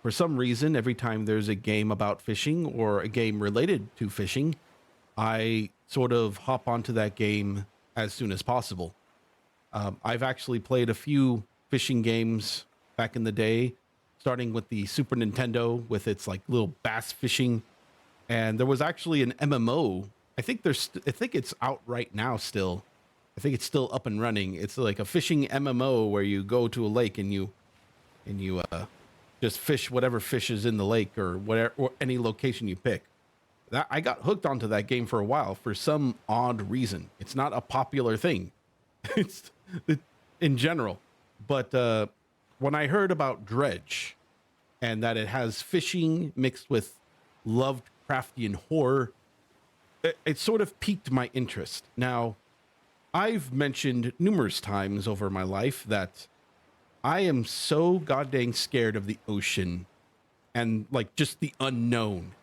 for some reason, every time there's a game about fishing or a game related to fishing, I sort of hop onto that game as soon as possible. I've actually played a few fishing games back in the day, starting with the Super Nintendo with its like little bass fishing, and there was actually an MMO. I think it's out right now still. I think it's still up and running. It's like a fishing MMO where you go to a lake and you just fish whatever fish is in the lake or whatever, or any location you pick. That I got hooked onto that game for a while for some odd reason. It's not a popular thing. it's in general, but when I heard about Dredge and that it has fishing mixed with Lovecraftian horror, it sort of piqued my interest. Now, I've mentioned numerous times over my life that I am so goddamn scared of the ocean and like just the unknown.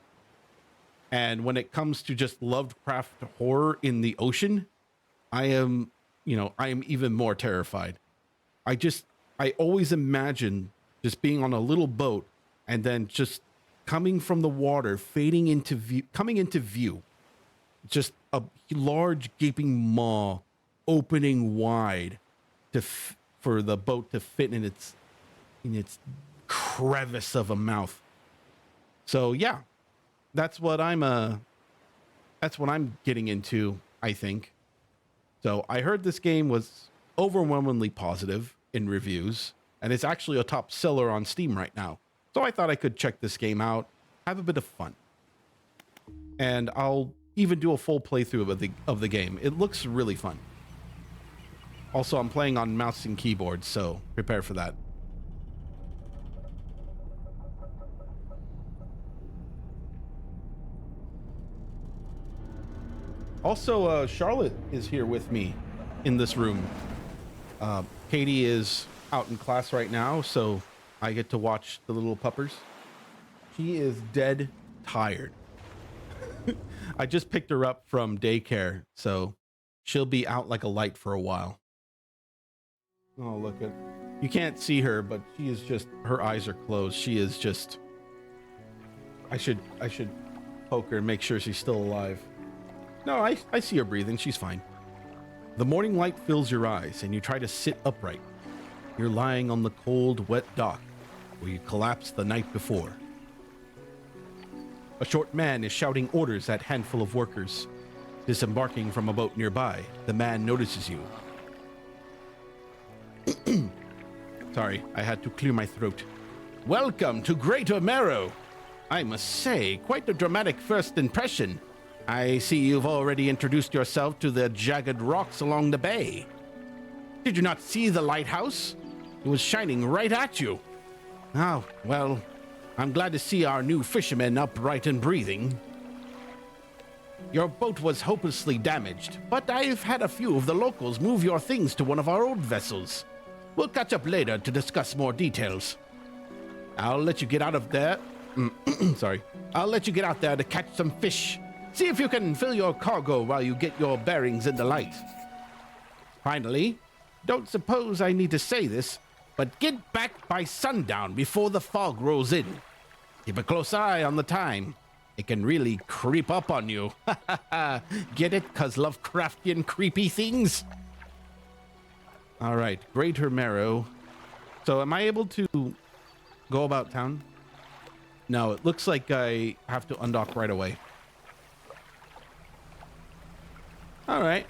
And when it comes to just Lovecraft horror in the ocean, I am even more terrified. I always imagine just being on a little boat and then just coming from the water, coming into view, just a large gaping maw opening wide for the boat to fit in its crevice of a mouth. So yeah, that's what I'm getting into, I think. So I heard this game was overwhelmingly positive in reviews, and it's actually a top seller on Steam right now. So I thought I could check this game out, have a bit of fun. And I'll even do a full playthrough of the game. It looks really fun. Also, I'm playing on mouse and keyboard, so prepare for that. Also, Charlotte is here with me in this room. Katie is out in class right now, so I get to watch the little puppers. She is dead tired. I just picked her up from daycare, so she'll be out like a light for a while. Oh, look at, you can't see her, but she is just, her eyes are closed. She is just, I should poke her and make sure she's still alive. No, I see her breathing. She's fine. The morning light fills your eyes and you try to sit upright. You're lying on the cold, wet dock where you collapsed the night before. A short man is shouting orders at a handful of workers. Disembarking from a boat nearby, the man notices you. Sorry, I had to clear my throat. Welcome to Great Omero. I must say, quite a dramatic first impression. I see you've already introduced yourself to the jagged rocks along the bay. Did you not see the lighthouse? It was shining right at you. Oh, well, I'm glad to see our new fishermen upright and breathing. Your boat was hopelessly damaged, but I've had a few of the locals move your things to one of our old vessels. We'll catch up later to discuss more details. I'll let you get out of there. Sorry. I'll let you get out there to catch some fish. See if you can fill your cargo while you get your bearings in the light. Finally, don't suppose I need to say this, but get back by sundown before the fog rolls in. Keep a close eye on the time. It can really creep up on you. Get it? 'Cause Lovecraftian creepy things? All right, Greater Marrow. So am I able to go about town? No, it looks like I have to undock right away. All right.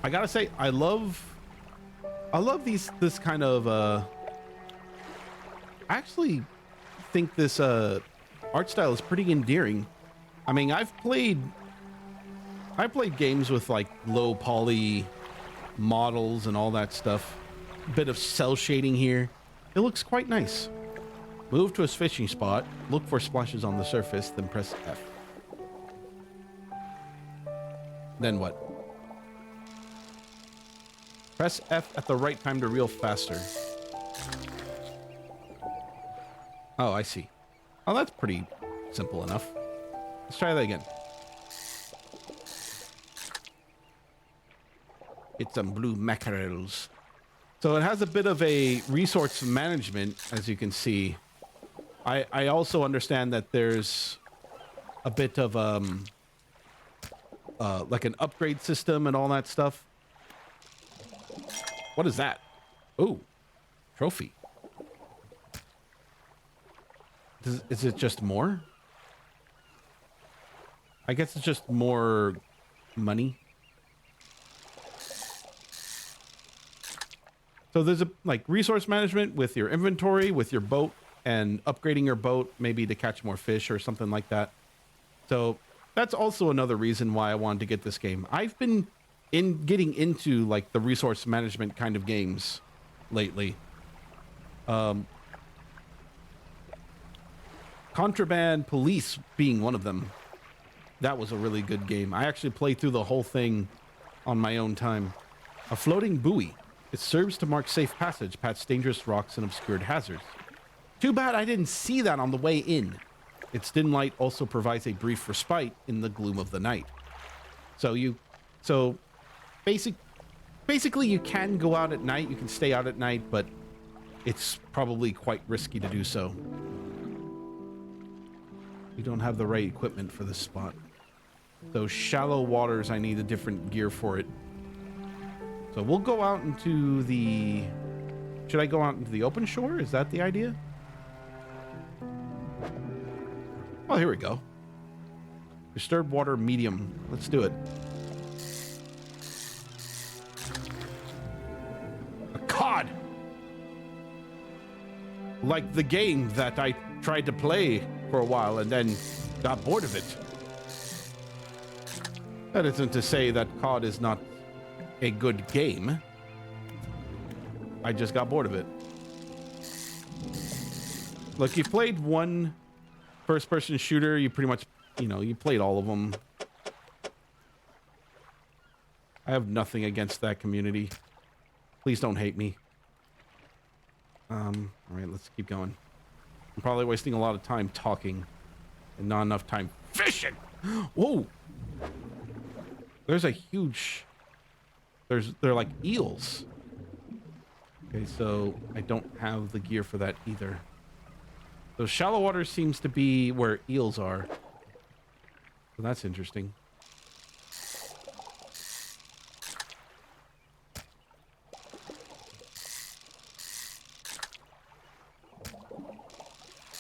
I gotta say, I love this kind of, I actually think this, art style is pretty endearing. I mean, I've played games with like low poly models and all that stuff. A bit of cell shading here. It looks quite nice. Move to a fishing spot, look for splashes on the surface, then press F. Then what? Press F at the right time to reel faster. Oh, I see. Oh, that's pretty simple enough. Let's try that again. Get some blue mackerels. So it has a bit of a resource management, as you can see. I also understand that there's a bit of like an upgrade system and all that stuff. What is that? Oh, trophy. Is it just more? I guess it's just more money. So there's a like resource management with your inventory, with your boat, and upgrading your boat maybe to catch more fish or something like that. So that's also another reason why I wanted to get this game. I've been getting into like the resource management kind of games lately. Contraband Police being one of them. That was a really good game. I actually played through the whole thing on my own time. A floating buoy. It serves to mark safe passage past dangerous rocks and obscured hazards. Too bad I didn't see that on the way in. Its dim light also provides a brief respite in the gloom of the night. Basically you can go out at night, you can stay out at night, but it's probably quite risky to do so. We don't have the right equipment for this spot. So shallow waters, I need a different gear for it. So we'll go out into the... Should I go out into the open shore? Is that the idea? Oh, here we go. Disturbed water medium. Let's do it. A cod! Like the game that I tried to play for a while and then got bored of it. That isn't to say that COD is not a good game. I just got bored of it. Look, you played one first-person shooter, you pretty much, you played all of them. I have nothing against that community. Please don't hate me. All right, let's keep going. I'm probably wasting a lot of time talking and not enough time fishing. Whoa! There's a huge... They're like eels. Okay, so I don't have the gear for that either. So shallow water seems to be where eels are. So that's interesting.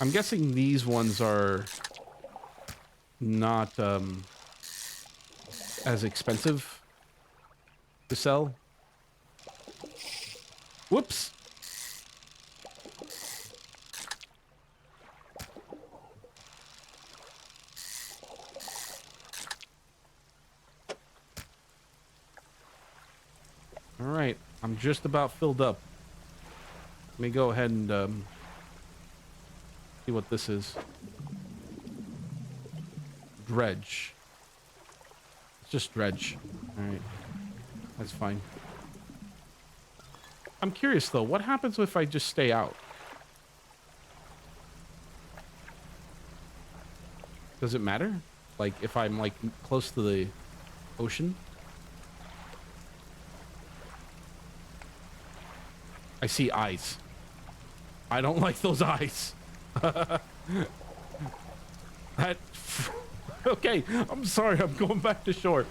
I'm guessing these ones are not as expensive to sell. Whoops. All right, I'm just about filled up. Let me go ahead and see what this is. Dredge. It's just dredge. All right, that's fine. I'm curious though, what happens if I just stay out? Does it matter? Like if I'm like close to the ocean? I see eyes. I don't like those eyes. That... Okay, I'm sorry, I'm going back to shore.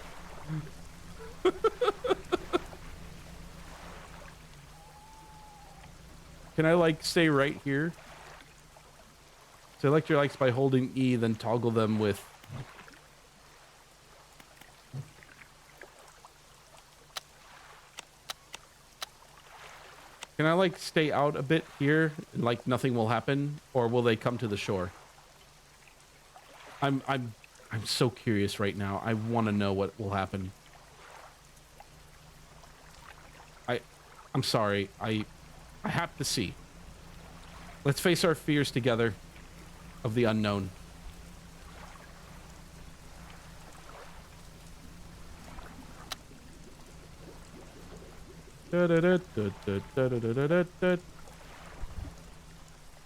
Can I, like, stay right here? Select your likes by holding E, then toggle them with... Can I, like, stay out a bit here and, like, nothing will happen? Or will they come to the shore? I'm so curious right now. I want to know what will happen. I'm sorry. I have to see. Let's face our fears together of the unknown.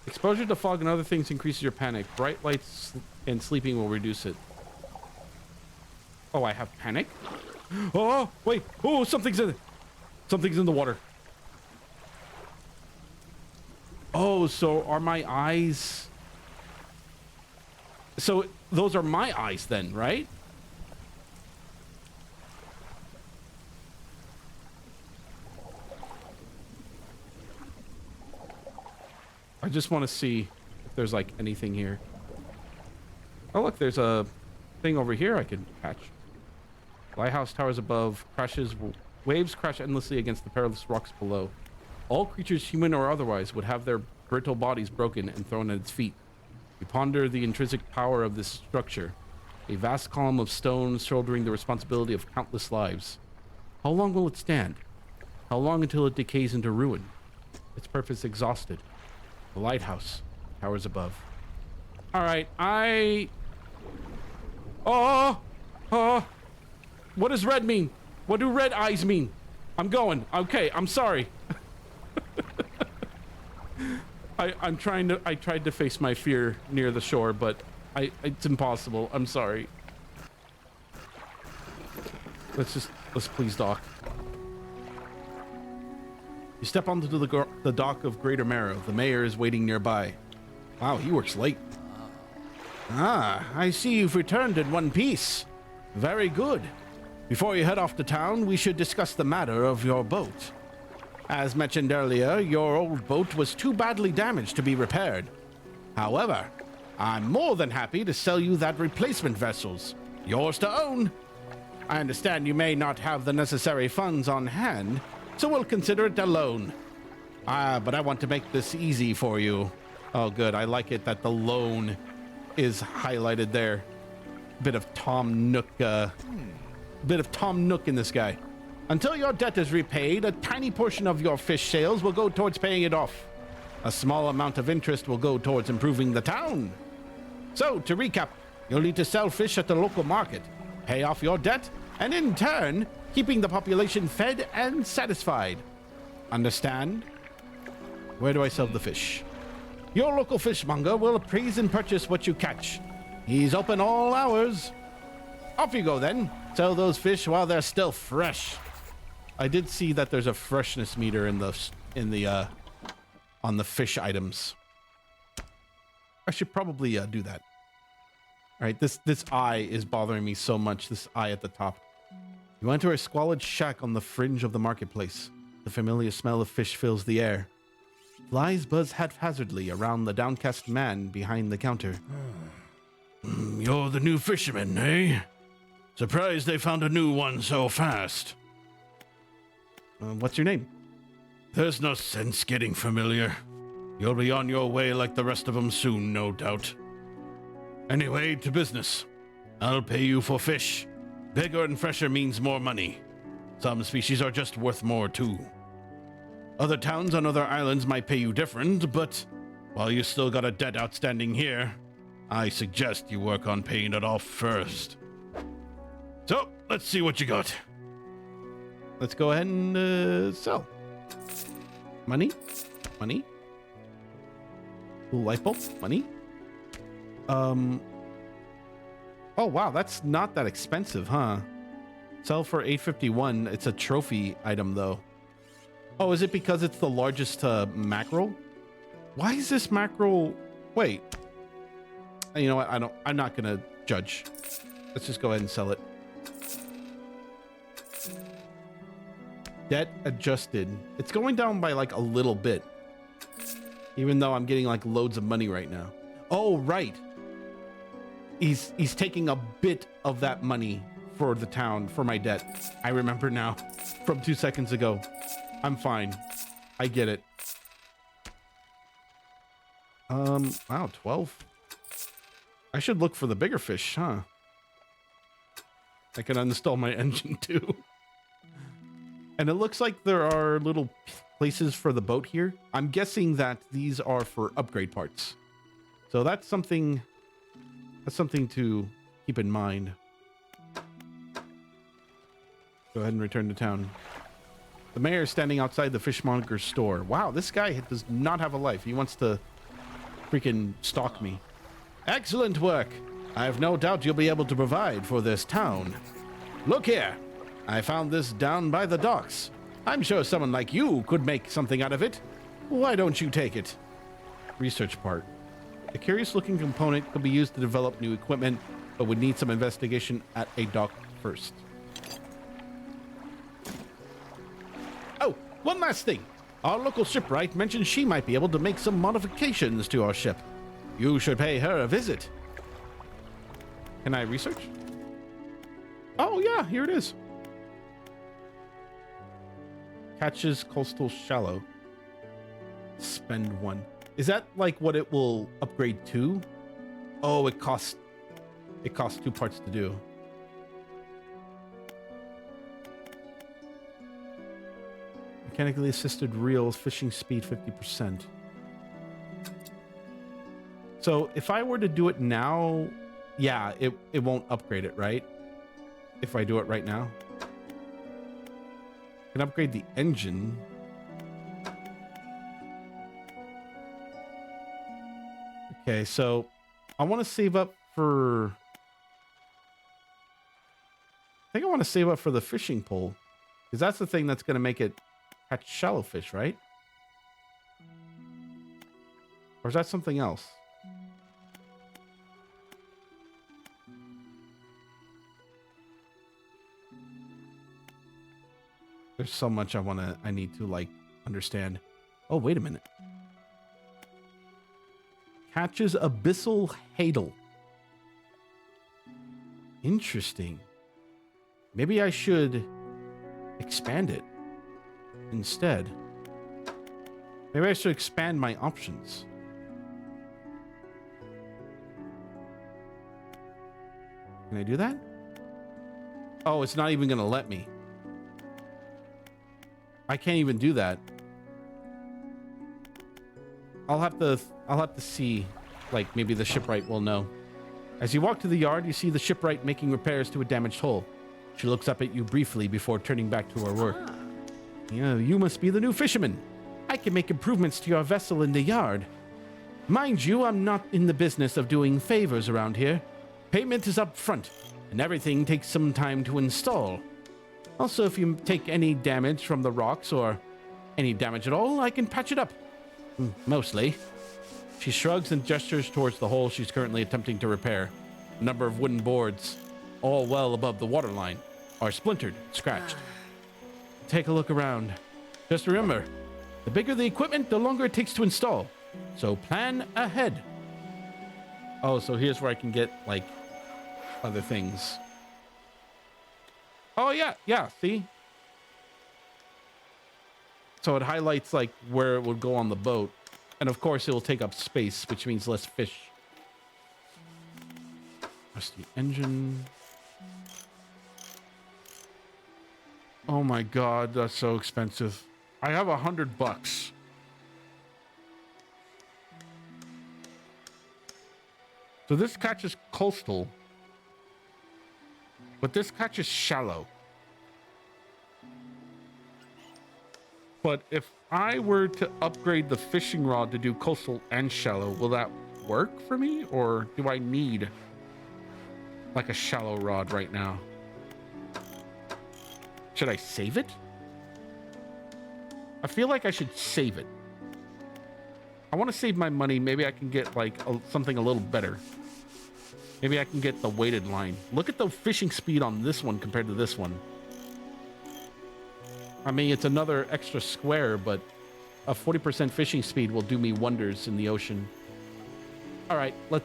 Exposure to fog and other things increases your panic. Bright lights and sleeping will reduce it. Oh, I have panic? Oh, wait. Oh, something's in the water. Oh, so are my eyes So those are my eyes then, right? I just want to see if there's like anything here. Oh, look, there's a thing over here I can catch. Lighthouse towers above, waves crash endlessly against the perilous rocks below. All creatures, human or otherwise, would have their brittle bodies broken and thrown at its feet. You ponder the intrinsic power of this structure, a vast column of stone shouldering the responsibility of countless lives. How long will it stand? How long until it decays into ruin? Its purpose exhausted. The lighthouse towers above. All right, what does red mean? What do red eyes mean? I'm going. Okay, I'm sorry. I tried to face my fear near the shore, but it's impossible. I'm sorry. Let's please dock. You step onto the dock of Greater Marrow. The mayor is waiting nearby. Wow, he works late. Ah, I see you've returned in one piece. Very good. Before you head off to town, we should discuss the matter of your boat. As mentioned earlier, your old boat was too badly damaged to be repaired. However, I'm more than happy to sell you that replacement vessels. Yours to own. I understand you may not have the necessary funds on hand, so we'll consider it a loan. But I want to make this easy for you. Oh, good. I like it that the loan is highlighted there. Bit of Tom Nook in this guy. Until your debt is repaid, a tiny portion of your fish sales will go towards paying it off. A small amount of interest will go towards improving the town. So, to recap, you'll need to sell fish at the local market, pay off your debt, and in turn, keeping the population fed and satisfied. Understand? Where do I sell the fish? Your local fishmonger will appraise and purchase what you catch. He's open all hours. Off you go then. Sell those fish while they're still fresh. I did see that there's a freshness meter on the fish items. I should probably do that. All right, this eye is bothering me so much. This eye at the top. You enter a squalid shack on the fringe of the marketplace. The familiar smell of fish fills the air. Flies buzz haphazardly around the downcast man behind the counter. You're the new fisherman, eh? Surprised they found a new one so fast. What's your name? There's no sense getting familiar. You'll be on your way like the rest of them soon, no doubt. Anyway, to business. I'll pay you for fish. Bigger and fresher means more money. Some species are just worth more, too. Other towns on other islands might pay you different, but while you still got a debt outstanding here, I suggest you work on paying it off first. So, let's see what you got. Let's go ahead and sell. Money. Money. Cool light bulb. Money. Oh, wow. That's not that expensive, huh? Sell for $8.51. It's a trophy item, though. Oh, is it because it's the largest mackerel? Why is this mackerel... Wait. You know what? I'm not going to judge. Let's just go ahead and sell it. Debt adjusted. It's going down by like a little bit. Even though I'm getting like loads of money right now. Oh, right. He's taking a bit of that money for the town, for my debt. I remember now from 2 seconds ago. I'm fine. I get it. Wow, 12. I should look for the bigger fish, huh? I can uninstall my engine too. And it looks like there are little places for the boat here. I'm guessing that these are for upgrade parts. So that's something to keep in mind. Go ahead and return to town. The mayor is standing outside the fishmonger's store. Wow, this guy does not have a life. He wants to freaking stalk me. Excellent work. I have no doubt you'll be able to provide for this town. Look here. I found this down by the docks. I'm sure someone like you could make something out of it. Why don't you take it? Research part. The curious-looking component could be used to develop new equipment, but would need some investigation at a dock first. Oh, one last thing. Our local shipwright mentioned she might be able to make some modifications to our ship. You should pay her a visit. Can I research? Oh, yeah, here it is. Catches coastal shallow. Spend 1. Is that like what it will upgrade to? Oh, it costs 2 parts to do. Mechanically assisted reels, fishing speed 50%. So if I were to do it now, yeah, it won't upgrade it, right? If I do it right now. I can upgrade the engine. Okay, so I want to save up for... I think I want to save up for the fishing pole. Because that's the thing that's going to make it catch shallow fish, right? Or is that something else? There's so much I need to like understand. Oh, wait a minute. Catches abyssal hadal. Interesting. Maybe I should expand it instead. Maybe I should expand my options. Can I do that? Oh, it's not even going to let me. I can't even do that. I'll have to see, like maybe the shipwright will know. As you walk to the yard, you see the shipwright making repairs to a damaged hull. She looks up at you briefly before turning back to her work. Yeah, you must be the new fisherman. I can make improvements to your vessel in the yard. Mind you, I'm not in the business of doing favors around here. Payment is up front, and everything takes some time to install. Also, if you take any damage from the rocks or any damage at all, I can patch it up. Mostly. She shrugs and gestures towards the hole she's currently attempting to repair. A number of wooden boards, all well above the waterline, are splintered, scratched. Take a look around. Just remember, the bigger the equipment, the longer it takes to install. So plan ahead. Oh, so here's where I can get, like, other things. Oh, yeah, see? So it highlights, like, where it would go on the boat. And, of course, it will take up space, which means less fish. Rusty engine. Oh, my God, that's so expensive. I have $100. So this catches coastal. But this catches shallow. But if I were to upgrade the fishing rod to do coastal and shallow, will that work for me? Or do I need like a shallow rod right now? Should I save it? I feel like I should save it. I want to save my money. Maybe I can get like something a little better. Maybe I can get the weighted line. Look at the fishing speed on this one compared to this one. I mean, it's another extra square, but a 40% fishing speed will do me wonders in the ocean. All right, we'll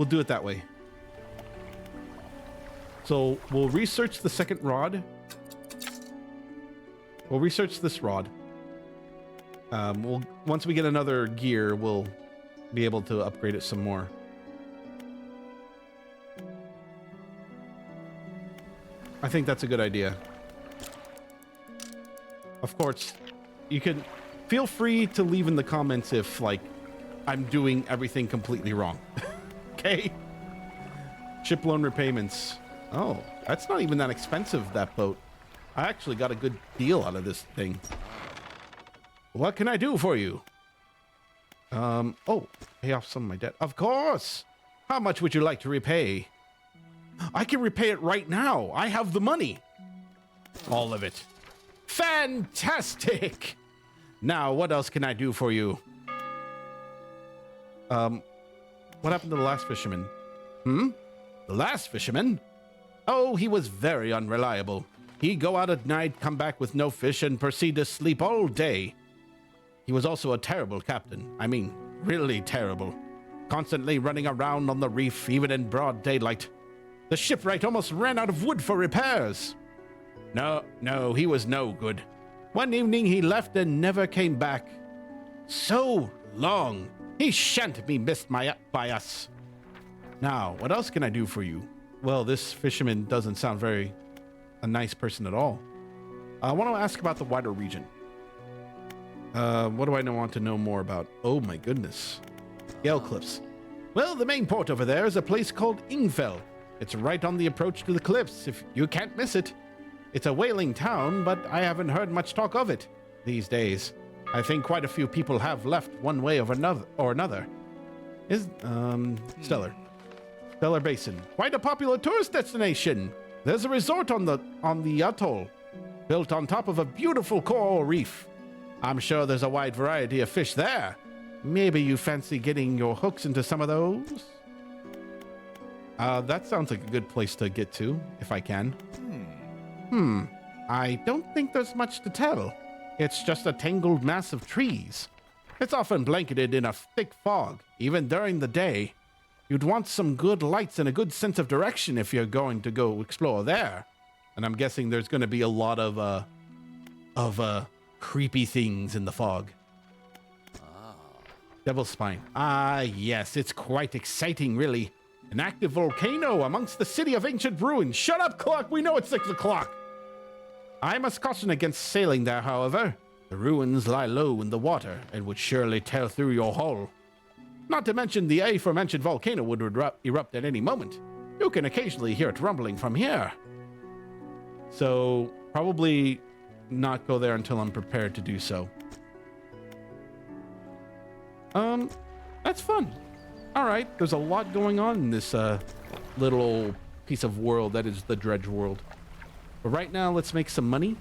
do it that way. So we'll research the second rod. We'll research this rod. Once we get another gear, we'll be able to upgrade it some more. I think that's a good idea. Of course, you can feel free to leave in the comments if like I'm doing everything completely wrong. Okay? Ship loan repayments. Oh, that's not even that expensive, that boat. I actually got a good deal out of this thing. What can I do for you? Oh, pay off some of my debt. Of course. How much would you like to repay? I can repay it right now. I have the money. All of it. Fantastic. Now, what else can I do for you? What happened to the last fisherman? Hmm? The last fisherman? Oh, he was very unreliable. He'd go out at night, come back with no fish, and proceed to sleep all day. He was also a terrible captain. I mean, really terrible. Constantly running around on the reef, even in broad daylight. The shipwright almost ran out of wood for repairs. No, he was no good. One evening he left and never came back. So long. He shan't be missed by us. Now, what else can I do for you? Well, this fisherman doesn't sound very a nice person at all. I want to ask about the wider region. What do I want to know more about? Oh my goodness. Gale Cliffs. Well, the main port over there is a place called Ingfell. It's right on the approach to the cliffs, if you can't miss it. It's a whaling town, but I haven't heard much talk of it these days. I think quite a few people have left one way or another. Stellar Basin. Quite a popular tourist destination. There's a resort on the atoll, built on top of a beautiful coral reef. I'm sure there's a wide variety of fish there. Maybe you fancy getting your hooks into some of those? That sounds like a good place to get to, if I can. I don't think there's much to tell. It's just a tangled mass of trees. It's often blanketed in a thick fog, even during the day. You'd want some good lights and a good sense of direction if you're going to go explore there. And I'm guessing there's going to be a lot of creepy things in the fog. Devil's Spine. Ah, yes, it's quite exciting, really. An active volcano amongst the city of ancient ruins. Shut up, clock! We know it's 6 o'clock! I must caution against sailing there, however. The ruins lie low in the water and would surely tear through your hull. Not to mention the aforementioned volcano would erupt at any moment. You can occasionally hear it rumbling from here. So, probably not go there until I'm prepared to do so. That's fun. All right, there's a lot going on in this little piece of world that is the Dredge world. But right now, let's make some money.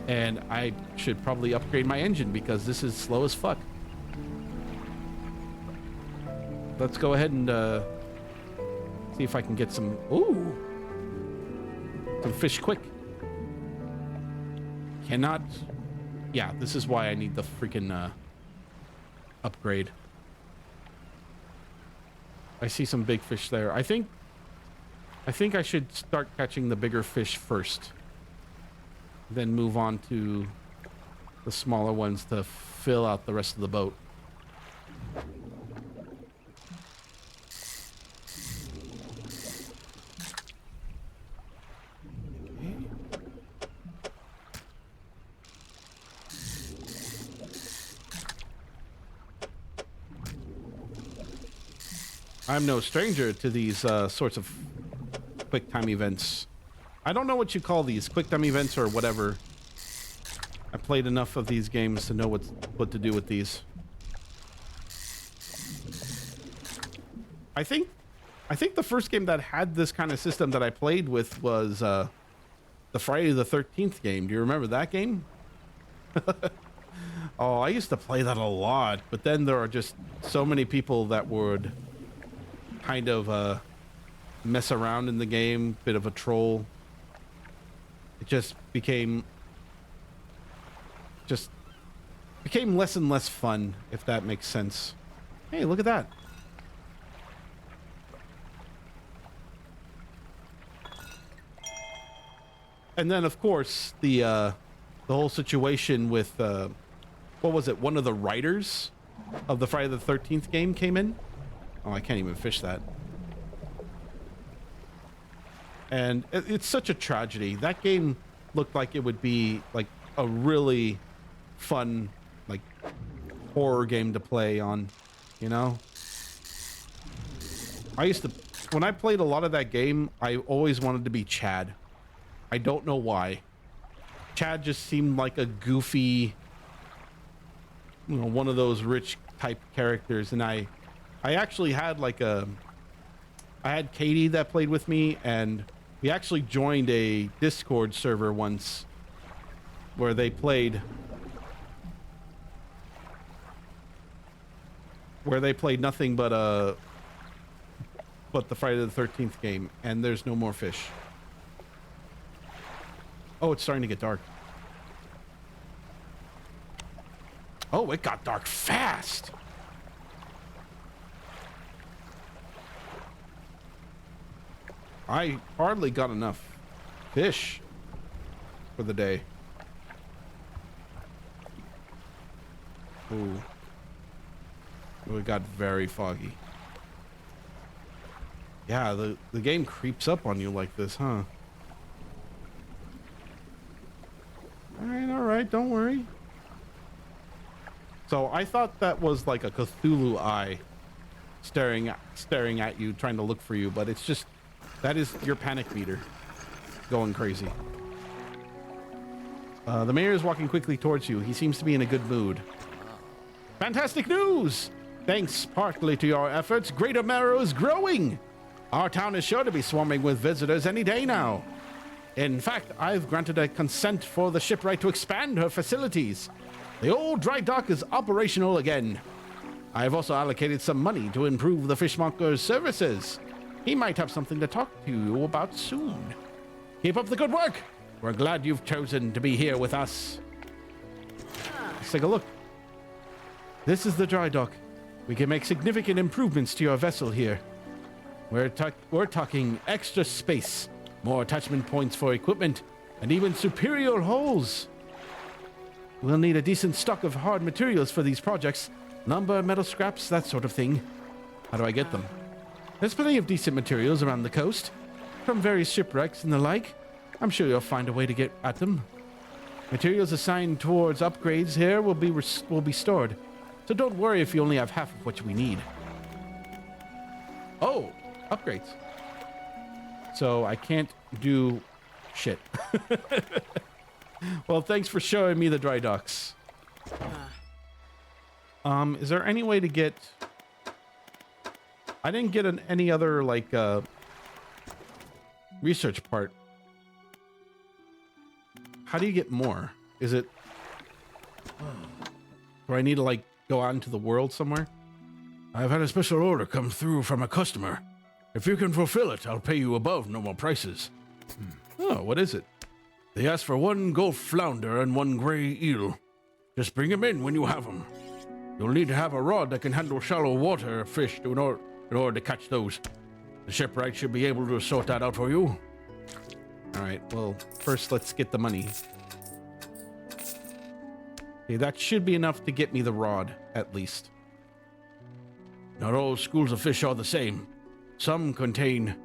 And I should probably upgrade my engine because this is slow as fuck. Let's go ahead and see if I can get some... Ooh! Some fish quick. Cannot... Yeah, this is why I need the freaking upgrade. I see some big fish there. I think I should start catching the bigger fish first. Then move on to the smaller ones to fill out the rest of the boat. I'm no stranger to these sorts of quick time events. I don't know what you call these, quick time events or whatever. I played enough of these games to know what to do with these. I think the first game that had this kind of system that I played with was the Friday the 13th game. Do you remember that game? Oh, I used to play that a lot, but then there are just so many people that would kind of mess around in the game, bit of a troll. It just became less and less fun, if that makes sense. Hey, look at that. And then, of course, the whole situation with what was it? One of the writers of the Friday the 13th game came in. Oh, I can't even fish that. And it's such a tragedy. That game looked like it would be like a really fun, like, horror game to play on, you know? When I played a lot of that game, I always wanted to be Chad. I don't know why. Chad just seemed like a goofy, you know, one of those rich type characters. And I actually had I had Katie that played with me, and we actually joined a Discord server once where they played. where they played nothing but the Friday the 13th game, and there's no more fish. Oh, it's starting to get dark. Oh, it got dark fast. I hardly got enough fish for the day. Ooh. Oh, it got very foggy. Yeah, the game creeps up on you like this, huh? All right, don't worry. So I thought that was like a Cthulhu eye staring at you, trying to look for you, but it's just, that is your panic meter going crazy. The mayor is walking quickly towards you. He seems to be in a good mood. Fantastic news! Thanks partly to your efforts, Greater Marrow is growing. Our town is sure to be swarming with visitors any day now. In fact, I've granted a consent for the shipwright to expand her facilities. The old dry dock is operational again. I have also allocated some money to improve the fishmonger's services. He might have something to talk to you about soon. Keep up the good work. We're glad you've chosen to be here with us. Let's take a look. This is the dry dock. We can make significant improvements to your vessel here. We're talking extra space, more attachment points for equipment, and even superior hulls. We'll need a decent stock of hard materials for these projects. Lumber, metal scraps, that sort of thing. How do I get them? There's plenty of decent materials around the coast, from various shipwrecks and the like. I'm sure you'll find a way to get at them. Materials assigned towards upgrades here will be stored, so don't worry if you only have half of what we need. Oh, upgrades. So I can't do shit. Well, thanks for showing me the dry docks. Is there any way to get... I didn't get any other, like, research part. How do you get more? Is it... Do I need to, like, go out into the world somewhere? I've had a special order come through from a customer. If you can fulfill it, I'll pay you above normal prices. Oh, what is it? They ask for 1 gulf flounder and 1 gray eel. Just bring them in when you have them. You'll need to have a rod that can handle shallow water fish in order to catch those. The shipwright should be able to sort that out for you. All right, well, first let's get the money. Okay, that should be enough to get me the rod, at least. Not all schools of fish are the same. Some contain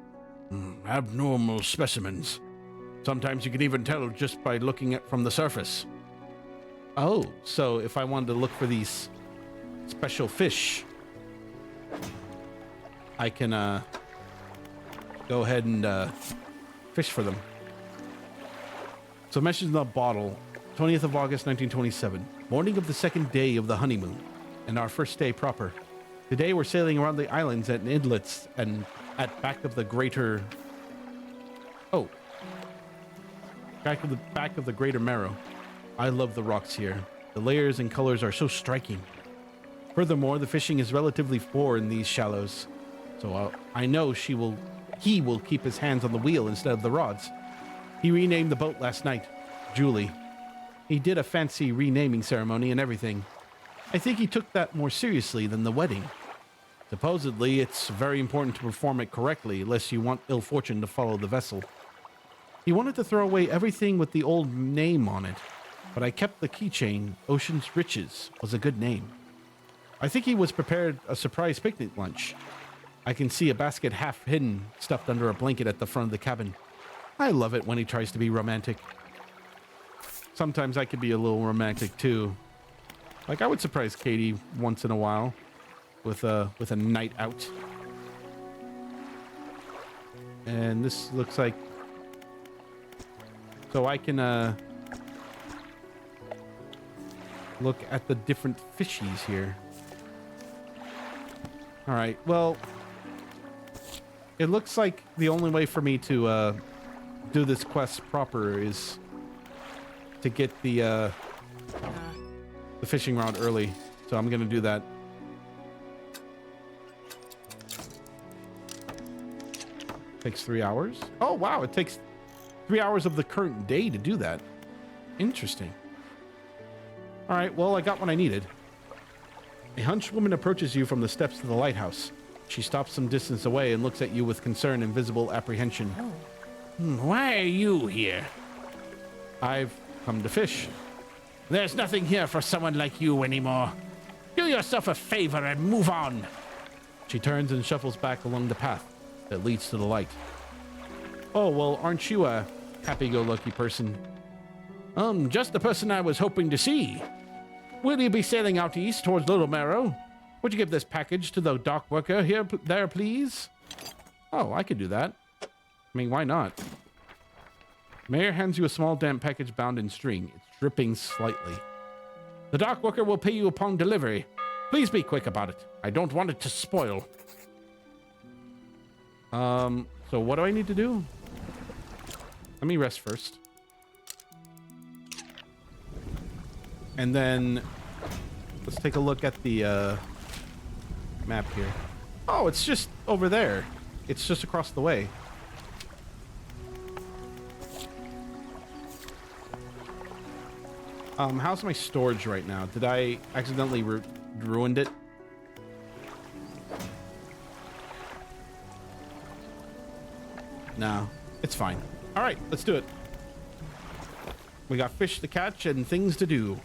abnormal specimens. Sometimes you can even tell just by looking at from the surface. Oh, so if I wanted to look for these special fish, I can go ahead and fish for them. So mentioned in the bottle, 20th of August, 1927, morning of the second day of the honeymoon, and our first day proper. Today we're sailing around the islands and inlets and at back of the greater... Oh. Back of the Greater Marrow. I love the rocks here. The layers and colors are so striking. Furthermore, the fishing is relatively poor in these shallows. So I know he will keep his hands on the wheel instead of the rods. He renamed the boat last night, Julie. He did a fancy renaming ceremony and everything. I think he took that more seriously than the wedding. Supposedly, it's very important to perform it correctly, lest you want ill fortune to follow the vessel. He wanted to throw away everything with the old name on it, but I kept the keychain. Ocean's Riches was a good name. I think he was prepared a surprise picnic lunch. I can see a basket half hidden, stuffed under a blanket at the front of the cabin. I love it when he tries to be romantic. Sometimes I could be a little romantic too. Like, I would surprise Katie once in a while with a night out. And this looks like... So I can look at the different fishies here. All right, well, it looks like the only way for me to do this quest proper is to get the fishing rod early. So I'm gonna do that. Takes 3 hours. Oh, wow. It takes 3 hours of the current day to do that. Interesting. All right. Well, I got what I needed. A hunched woman approaches you from the steps of the lighthouse. She stops some distance away and looks at you with concern and visible apprehension. Why are you here? I've come to fish. There's nothing here for someone like you anymore. Do yourself a favor and move on. She turns and shuffles back along the path that leads to the light. Oh, well, aren't you a happy-go-lucky person? Just the person I was hoping to see. Will you be sailing out east towards Little Marrow? Would you give this package to the dock worker there, please? Oh, I could do that. I mean, why not? Mayor hands you a small damp package bound in string. It's dripping slightly. The dock worker will pay you upon delivery. Please be quick about it. I don't want it to spoil. So what do I need to do? Let me rest first. And then let's take a look at the map here. Oh, it's just over there. It's just across the way. How's my storage right now? Did I accidentally ruined it? No, it's fine. All right, let's do it. We got fish to catch and things to do.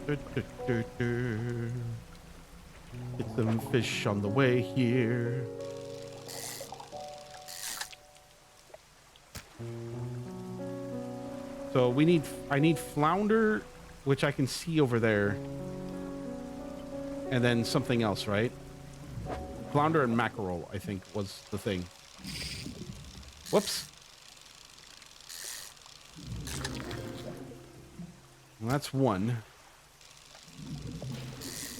Get some fish on the way here. So I need flounder, which I can see over there. And then something else, right? Flounder and mackerel, I think, was the thing. Whoops. Well, that's one.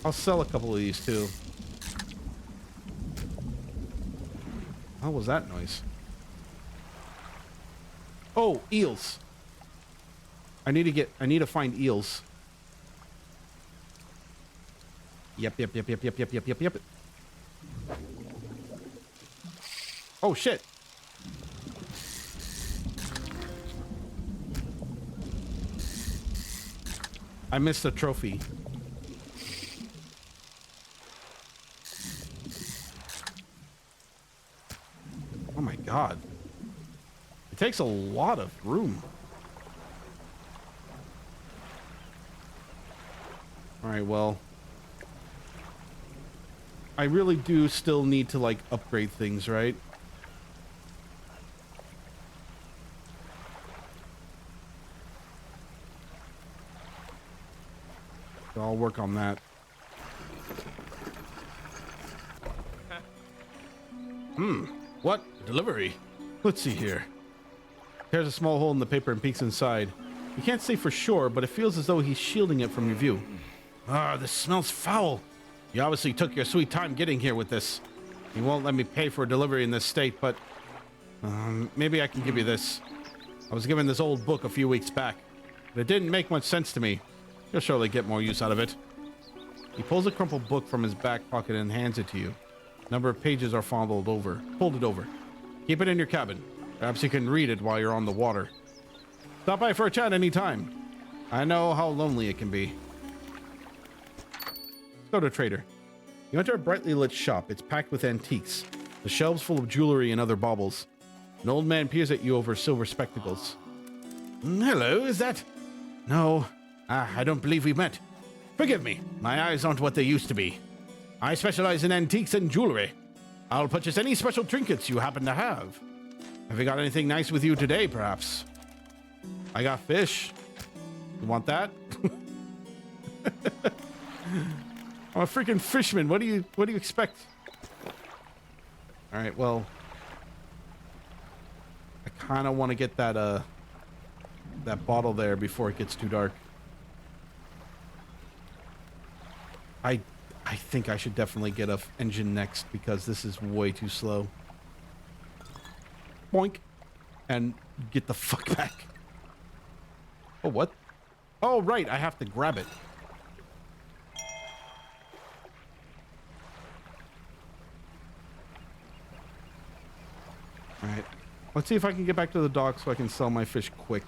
I'll sell a couple of these too. What was that noise? Oh, eels. I need to find eels. Yep. Oh, shit. I missed a trophy. Oh my god. It takes a lot of room. Alright, well. I really do still need to, like, upgrade things, right? So I'll work on that. What? Delivery? Let's see here. Tears a small hole in the paper and peeks inside. You can't say for sure, but it feels as though he's shielding it from your view. Ah, this smells foul. You obviously took your sweet time getting here with this. You won't let me pay for a delivery in this state, but maybe I can give you this. I was given this old book a few weeks back, but it didn't make much sense to me. You'll surely get more use out of it. He pulls a crumpled book from his back pocket and hands it to you. A number of pages are folded over. Keep it in your cabin. Perhaps you can read it while you're on the water. Stop by for a chat anytime. I know how lonely it can be. Let's go to Trader. You enter a brightly lit shop. It's packed with antiques. The shelves full of jewelry and other baubles. An old man peers at you over silver spectacles. Hello, is that? No. I don't believe we've met. Forgive me. My eyes aren't what they used to be. I specialize in antiques and jewelry. I'll purchase any special trinkets you happen to have. Have you got anything nice with you today, perhaps? I got fish. You want that? I'm a freaking fishman. What do you expect? All right, well, I kind of want to get that that bottle there before it gets too dark. I think I should definitely get a engine next because this is way too slow. Boink. And get the fuck back. Oh, what? Oh, right. I have to grab it. Let's see if I can get back to the dock so I can sell my fish quick.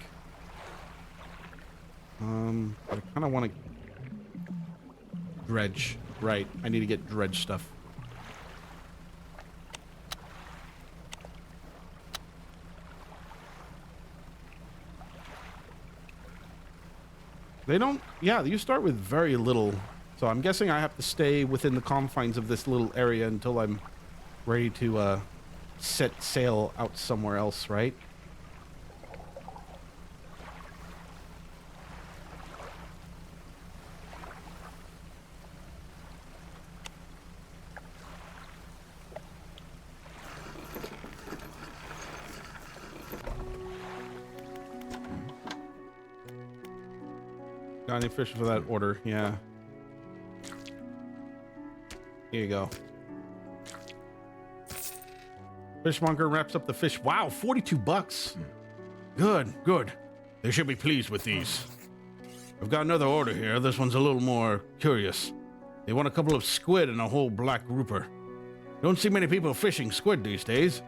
But I kind of want to dredge. Right, I need to get dredge stuff. They don't, yeah, you start with very little. So I'm guessing I have to stay within the confines of this little area until I'm ready to set sail out somewhere else, right? Got any fish for that order? Yeah. Here you go. Fishmonger wraps up the fish. Wow, 42 bucks. Good, good. They should be pleased with these. I've got another order here. This one's a little more curious. They want a couple of squid and a whole black grouper. Don't see many people fishing squid these days.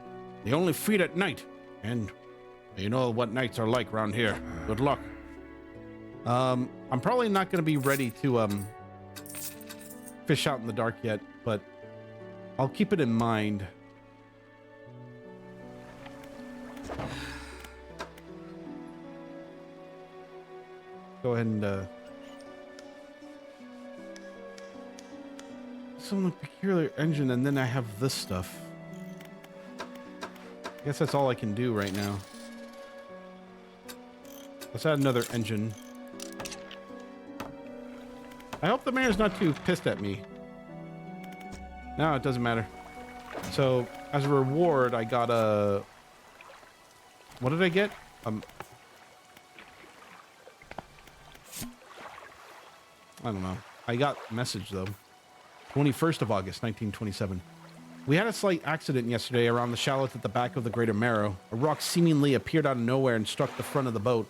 They only feed at night. And you know what nights are like around here. Good luck. I'm probably not going to be ready to fish out in the dark yet, but I'll keep it in mind. Go ahead and some peculiar engine, and then I have this stuff. I guess that's all I can do right now. Let's add another engine. I hope the mayor's not too pissed at me. No, it doesn't matter. So, as a reward, I got a... What did I get? I don't know. I got a message, though. 21st of August, 1927. We had a slight accident yesterday around the shallows at the back of the Greater Marrow. A rock seemingly appeared out of nowhere and struck the front of the boat.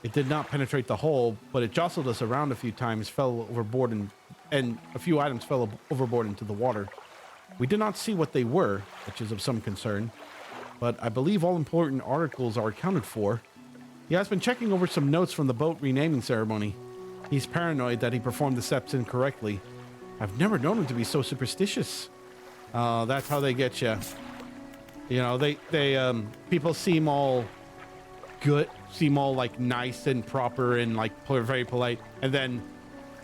It did not penetrate the hull, but it jostled us around a few times, fell overboard, and a few items fell overboard into the water. We did not see what they were, which is of some concern, but I believe all important articles are accounted for. He has been checking over some notes from the boat renaming ceremony. He's paranoid that he performed the steps incorrectly. I've never known him to be so superstitious. That's how they get you. You know, people seem all good, seem all like nice and proper and like very polite, and then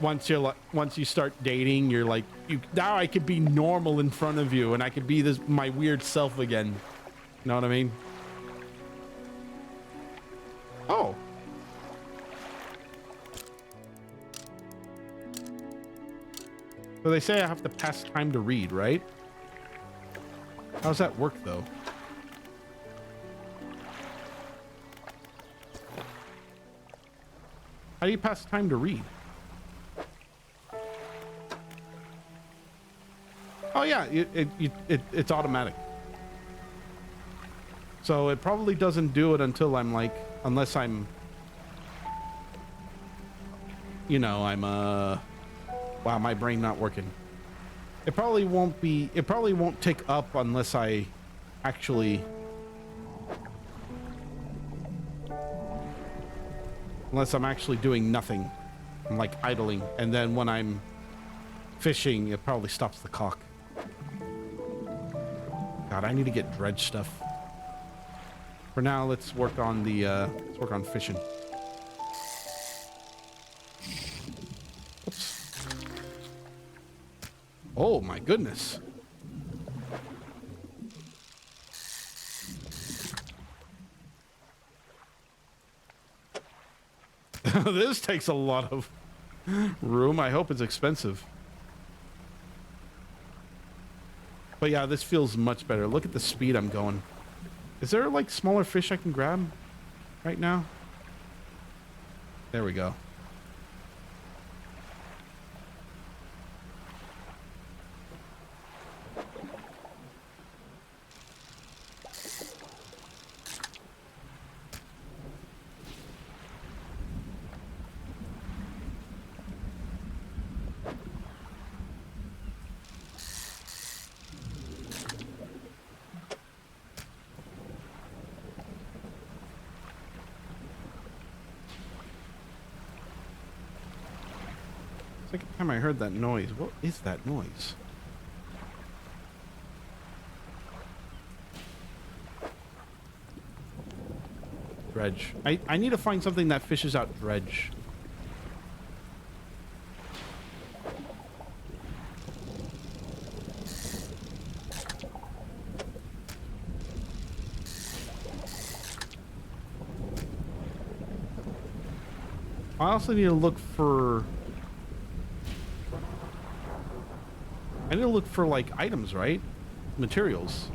once you start dating, you're like, now I could be normal in front of you and I could be my weird self again. You know what I mean? Oh. So they say I have to pass time to read, right? How does that work though? How do you pass time to read? Oh yeah, it's automatic. So it probably doesn't do it until I'm like, unless I'm, you know, I'm wow, my brain not working. It probably won't tick up unless I actually, unless I'm actually doing nothing. I'm like idling, and then when I'm fishing, it probably stops the clock. God, I need to get dredge stuff. For now, let's work on fishing. Oops. Oh my goodness. This takes a lot of room. I hope it's expensive. But yeah, this feels much better. Look at the speed I'm going. Is there like smaller fish I can grab right now? There we go. Second time I heard that noise. What is that noise? Dredge. I need to find something that fishes out dredge. I also need to look for... I need to look for, like, items, right? Materials.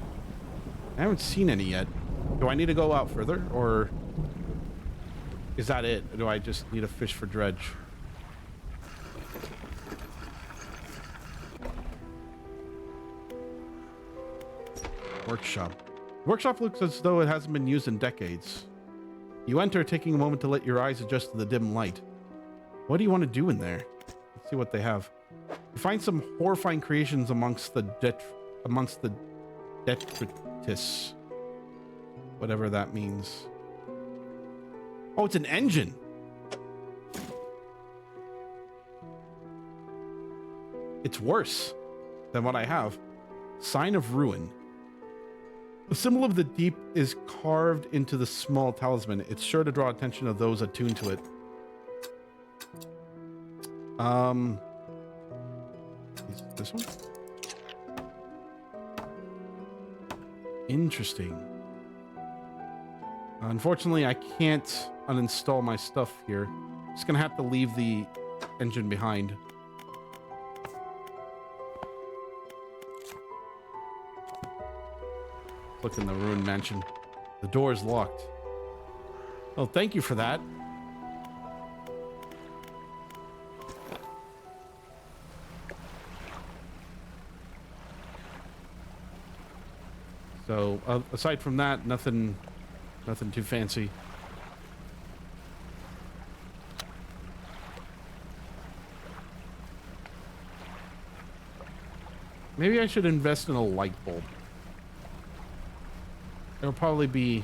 I haven't seen any yet. Do I need to go out further, or... is that it? Or do I just need to fish for dredge? Workshop. Workshop looks as though it hasn't been used in decades. You enter, taking a moment to let your eyes adjust to the dim light. What do you want to do in there? Let's see what they have. You find some horrifying creations amongst the detritus. Whatever that means. Oh, it's an engine. It's worse than what I have. Sign of ruin. The symbol of the deep is carved into the small talisman. It's sure to draw attention of those attuned to it. Is this one? Interesting. Unfortunately, I can't uninstall my stuff here. Just gonna have to leave the engine behind. Look in the ruined mansion. The door is locked. Oh, thank you for that. So, aside from that, nothing too fancy. Maybe I should invest in a light bulb. It'll probably be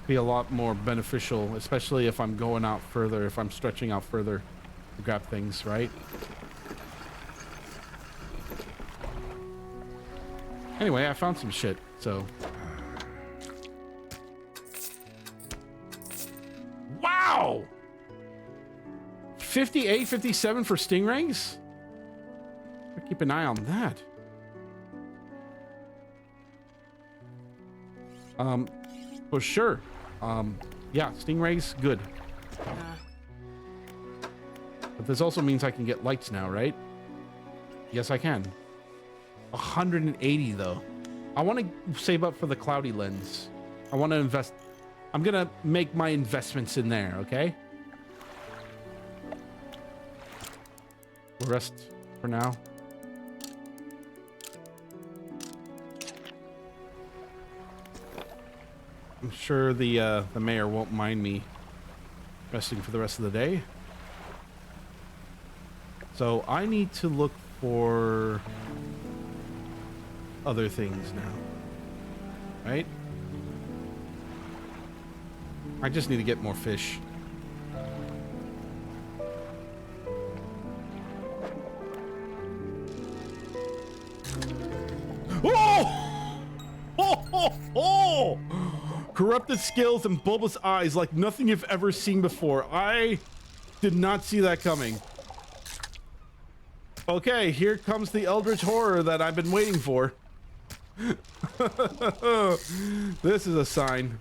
a lot more beneficial, especially if I'm going out further, if I'm stretching out further to grab things, right? Anyway, I found some shit, so. Wow! 58, 57 for stingrays? I'll keep an eye on that. For sure. Yeah, stingrays, good. But this also means I can get lights now, right? Yes, I can. 180 though. I want to save up for the cloudy lens. I want to invest. I'm gonna make my investments in there, okay? Rest for now. I'm sure the mayor won't mind me resting for the rest of the day. So I need to look for other things now, right? I just need to get more fish. Oh! Oh, oh, oh! Corrupted scales and bulbous eyes like nothing you've ever seen before. I did not see that coming. Okay, here comes the eldritch horror that I've been waiting for. This is a sign.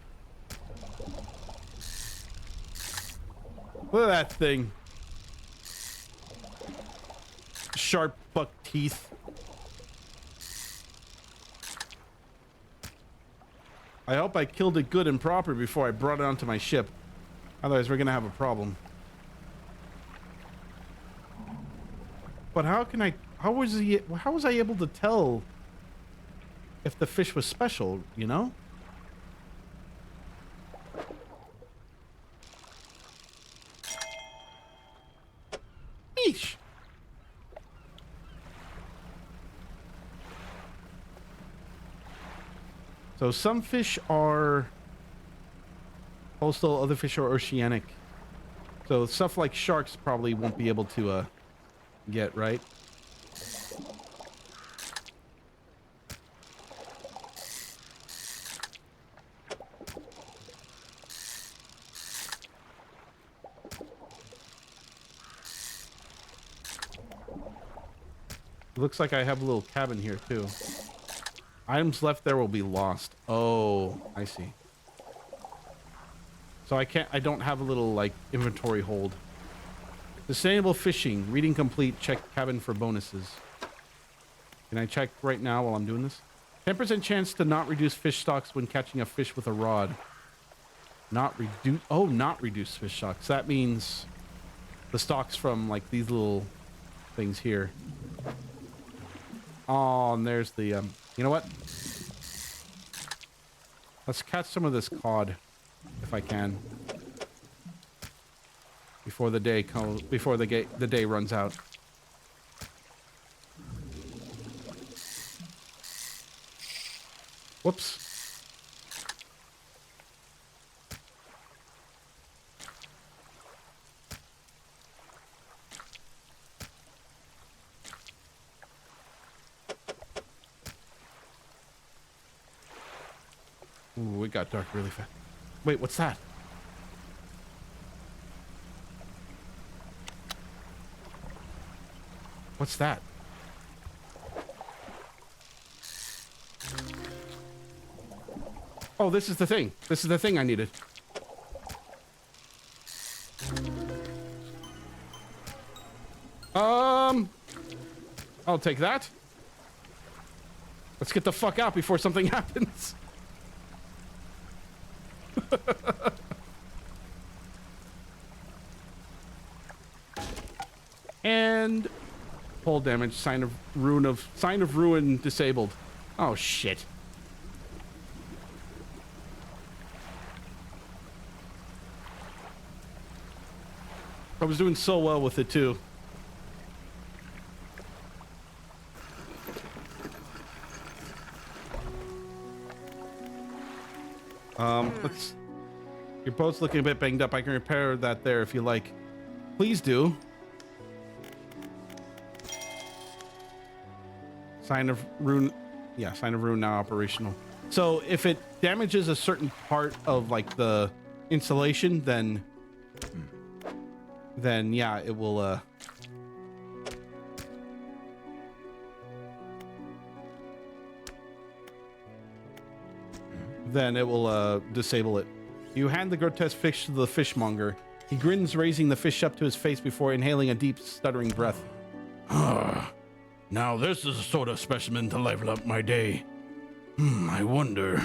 Look at that thing. Sharp buck teeth. I hope I killed it good and proper before I brought it onto my ship. Otherwise, we're gonna have a problem. But how can I... How was I able to tell if the fish was special, you know? Eesh. So some fish are coastal, other fish are oceanic. So stuff like sharks probably won't be able to get, right? It looks like I have a little cabin here too. Items left there will be lost. Oh, I see. So I don't have a little like inventory hold. Sustainable fishing, reading complete, check cabin for bonuses. Can I check right now while I'm doing this? 10% chance to not reduce fish stocks when catching a fish with a rod. Not reduce fish stocks. That means the stocks from like these little things here. Oh, and there's the, you know what? Let's catch some of this cod, if I can, before the day the day runs out. Whoops. Ooh, it got dark really fast. Wait, what's that? What's that? Oh, this is the thing. This is the thing I needed. I'll take that. Let's get the fuck out before something happens. And hull damage, sign of ruin disabled. Oh shit. I was doing so well with it too. Your boat's looking a bit banged up. I can repair that there if you like. Please do. Sign of ruin. Yeah, sign of ruin now operational. So if it damages a certain part of like the insulation, then yeah, it will disable it. You hand the grotesque fish to the fishmonger. He grins, raising the fish up to his face before inhaling a deep, stuttering breath. Now this is a sort of specimen to level up my day. I wonder.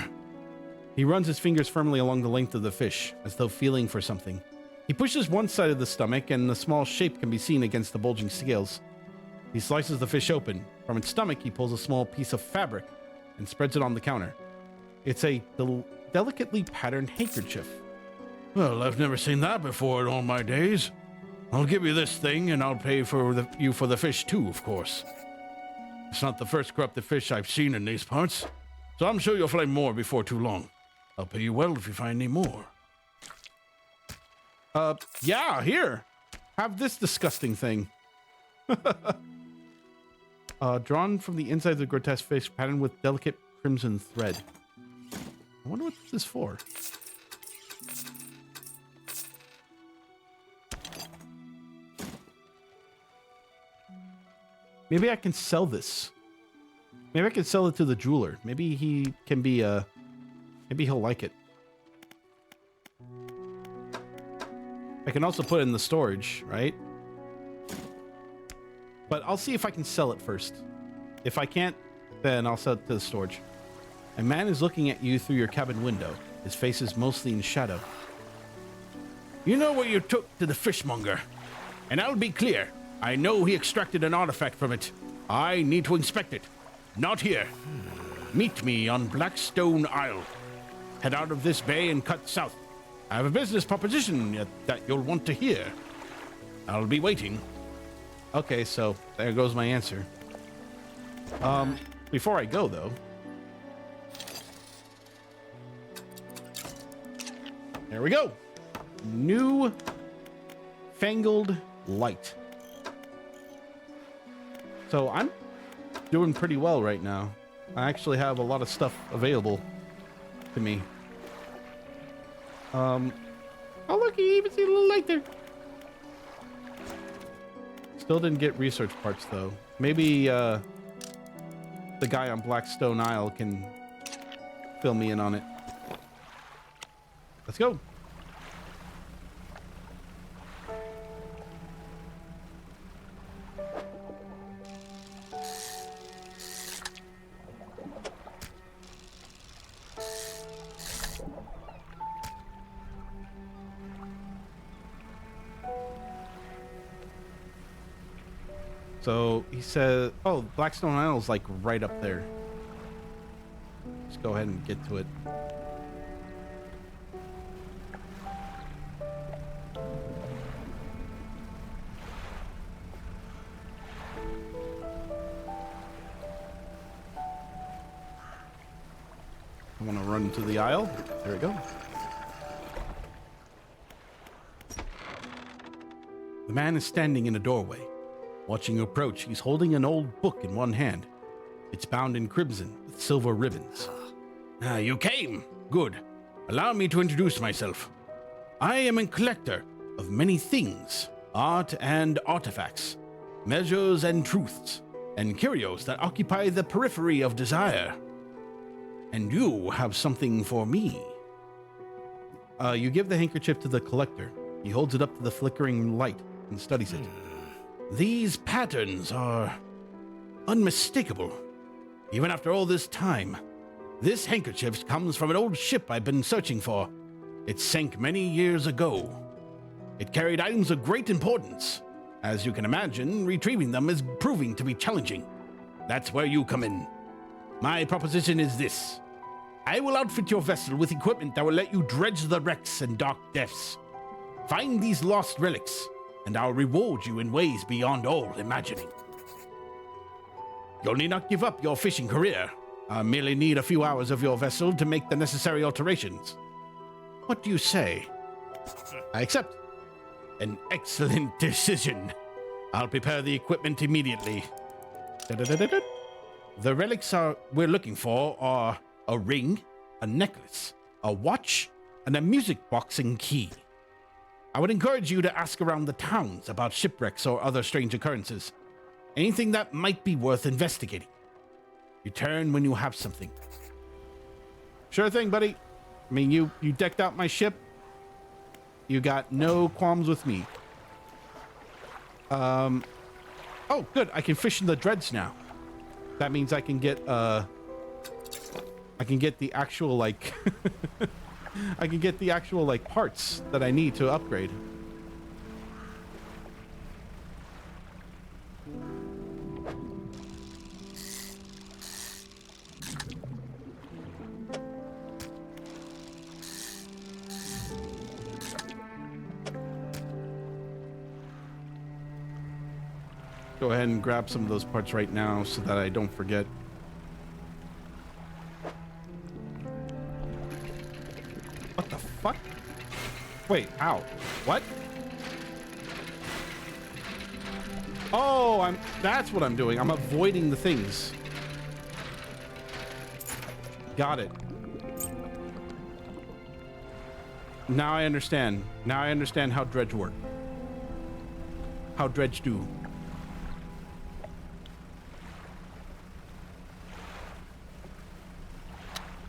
He runs his fingers firmly along the length of the fish, as though feeling for something. He pushes one side of the stomach, and a small shape can be seen against the bulging scales. He slices the fish open. From its stomach, he pulls a small piece of fabric and spreads it on the counter. It's a delicately patterned handkerchief. Well, I've never seen that before in all my days. I'll give you this thing, and I'll pay for you for the fish too, of course. It's not the first corrupted fish I've seen in these parts, so I'm sure you'll find more before too long. I'll pay you well if you find any more. Yeah, here. Have this disgusting thing. Drawn from the inside of the grotesque fish, patterned with delicate crimson thread. I wonder what this is for. Maybe I can sell this. Maybe I can sell it to the jeweler. Maybe he can be, maybe he'll like it. I can also put it in the storage, right? But I'll see if I can sell it first. If I can't, then I'll sell it to the storage. A man is looking at you through your cabin window. His face is mostly in shadow. You know what you took to the fishmonger, and I'll be clear. I know he extracted an artifact from it. I need to inspect it. Not here. Meet me on Blackstone Isle. Head out of this bay and cut south. I have a business proposition that you'll want to hear. I'll be waiting. Okay, so there goes my answer. Before I go, though. There we go. New Fangled Light. So I'm doing pretty well right now. I actually have a lot of stuff available to me. Oh look, you even see a little light there. Still didn't get research parts though. Maybe the guy on Blackstone Isle can fill me in on it. Let's go. So he said, oh, Blackstone Isle is like right up there. Let's go ahead and get to it. I want to run to the Isle. There we go. The man is standing in a doorway. Watching you approach, he's holding an old book in one hand. It's bound in crimson with silver ribbons. You came. Good. Allow me to introduce myself. I am a collector of many things, art and artifacts, measures and truths, and curios that occupy the periphery of desire. And you have something for me. You give the handkerchief to the collector. He holds it up to the flickering light and studies it. These patterns are unmistakable. Even after all this time, this handkerchief comes from an old ship I've been searching for. It sank many years ago. It carried items of great importance. As you can imagine, retrieving them is proving to be challenging. That's where you come in. My proposition is this. I will outfit your vessel with equipment that will let you dredge the wrecks and dark depths. Find these lost relics, and I'll reward you in ways beyond all imagining. You'll need not give up your fishing career. I merely need a few hours of your vessel to make the necessary alterations. What do you say? I accept. An excellent decision. I'll prepare the equipment immediately. The relics we're looking for are a ring, a necklace, a watch, and a music box and key. I would encourage you to ask around the towns about shipwrecks or other strange occurrences. Anything that might be worth investigating. Return when you have something. Sure thing, buddy. I mean, you decked out my ship. You got no qualms with me. Oh, good. I can fish in the Dredge now. That means I can get the actual like I can get the actual like parts that I need to upgrade. Go ahead and grab some of those parts right now so that I don't forget. What the fuck? Wait, ow. What? Oh, that's what I'm doing. I'm avoiding the things. Got it. Now I understand. Now I understand how Dredge work. How Dredge do.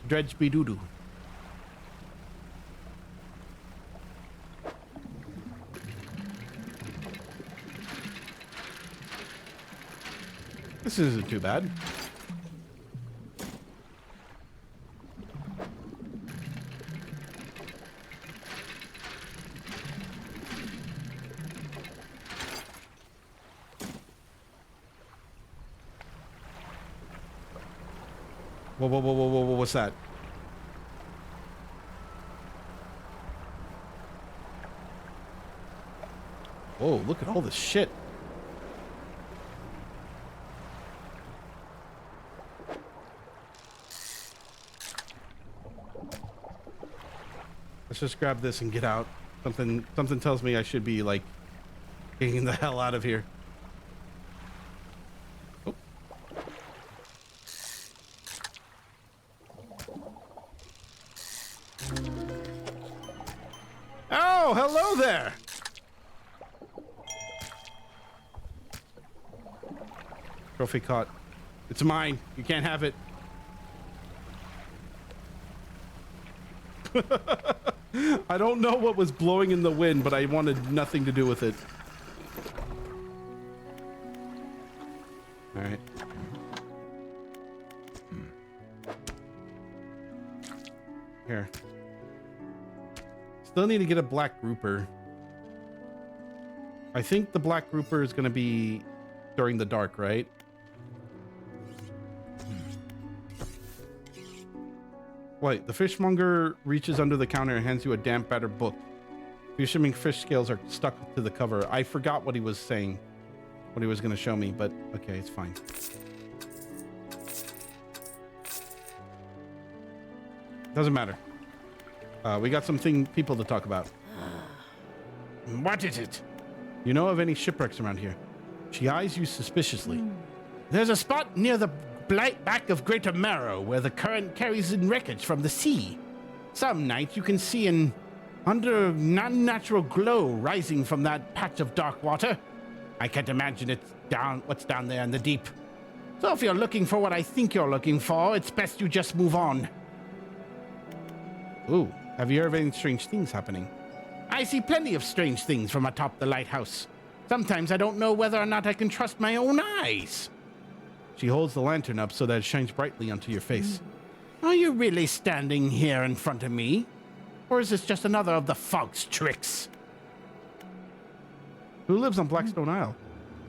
Dredge be doo-doo. This isn't too bad. Whoa, what's that? Whoa, look at all this shit. Let's just grab this and get out. Something tells me I should be like Getting the hell out of here. Oh. Oh, hello there. Trophy caught. It's mine. You can't have it. I don't know what was blowing in the wind, but I wanted nothing to do with it. All right. Here. Still need to get a black grouper. I think the black grouper is going to be during the dark, right? Wait, the fishmonger reaches under the counter and hands you a damp, battered book. Assuming fish scales are stuck to the cover. I forgot what he was saying, what he was going to show me, but okay, it's fine. Doesn't matter. We got some people to talk about. What is it? You know of any shipwrecks around here? She eyes you suspiciously. There's a spot near the back of Greater Marrow where the current carries in wreckage from the sea. Some nights you can see an unnatural glow rising from that patch of dark water. I can't imagine what's down there in the deep. So if you're looking for what I think you're looking for, it's best you just move on. Ooh, have you heard of any strange things happening? I see plenty of strange things from atop the lighthouse. Sometimes I don't know whether or not I can trust my own eyes. She holds the lantern up so that it shines brightly onto your face. Are you really standing here in front of me? Or is this just another of the fog's tricks? Who lives on Blackstone Isle?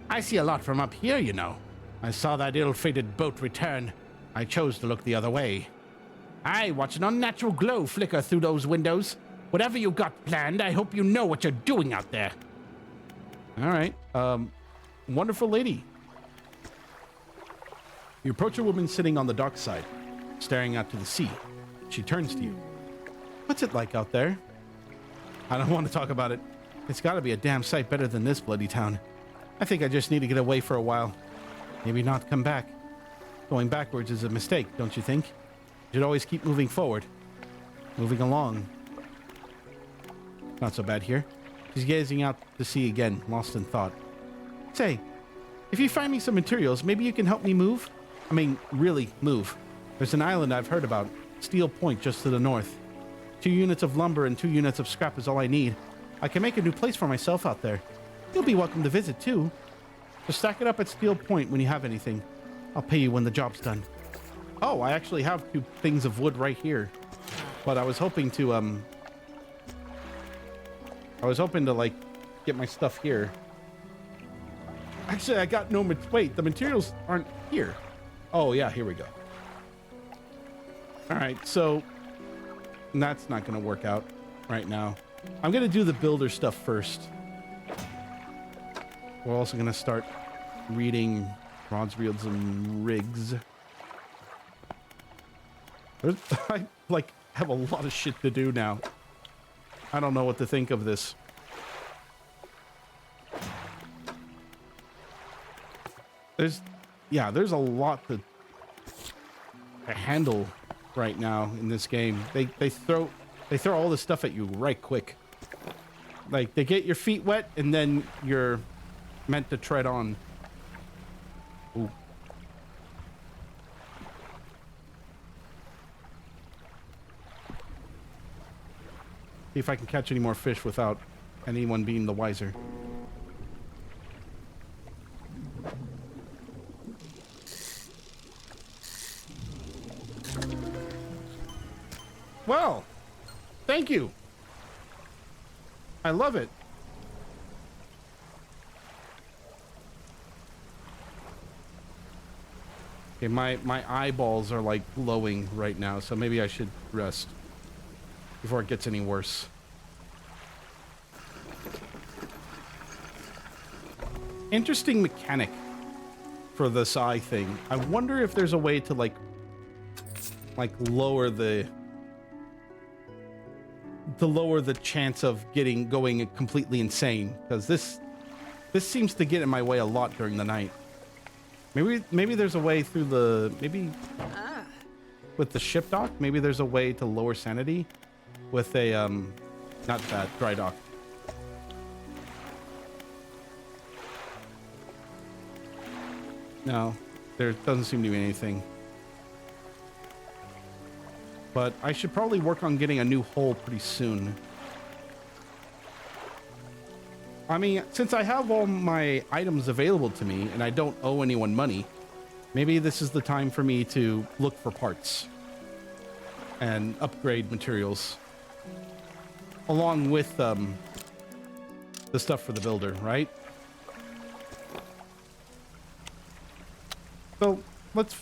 I see a lot from up here, you know. I saw that ill-fated boat return. I chose to look the other way. I watch an unnatural glow flicker through those windows. Whatever you got planned, I hope you know what you're doing out there. All right. Wonderful lady. You approach a woman sitting on the dock side, staring out to the sea. She turns to you. What's it like out there? I don't want to talk about it. It's got to be a damn sight better than this bloody town. I think I just need to get away for a while. Maybe not come back. Going backwards is a mistake, don't you think? You should always keep moving forward. Moving along. Not so bad here. She's gazing out to sea again, lost in thought. Say, if you find me some materials, maybe you can help me move? I mean, really move. There's an island I've heard about, Steel Point, just to the north. 2 units of lumber and 2 units of scrap is all I need. I can make a new place for myself out there. You'll be welcome to visit, too. Just stack it up at Steel Point when you have anything. I'll pay you when the job's done. Oh, I actually have 2 things of wood right here. But I was hoping to, like, get my stuff here. Actually, I got no... Wait, the materials aren't here. Oh, yeah, here we go. All right, so that's not going to work out right now. I'm going to do the builder stuff first. We're also going to start reading rods, reels, and rigs. I, like, have a lot of shit to do now. I don't know what to think of this. There's a lot to handle right now in this game. They throw all this stuff at you right quick. Like, they get your feet wet and then you're meant to tread on. Ooh. See if I can catch any more fish without anyone being the wiser. Well, thank you. I love it. Okay, my eyeballs are like glowing right now, so maybe I should rest before it gets any worse. Interesting mechanic for this eye thing. I wonder if there's a way to like lower the chance of going completely insane, because this This seems to get in my way a lot during the night. Maybe there's a way through the, maybe with the ship dock, maybe there's a way to lower sanity with a, not that, dry dock. No, there doesn't seem to be anything. But I should probably work on getting a new hull pretty soon. I mean, since I have all my items available to me and I don't owe anyone money, maybe this is the time for me to look for parts and upgrade materials along with the stuff for the builder, right? So let's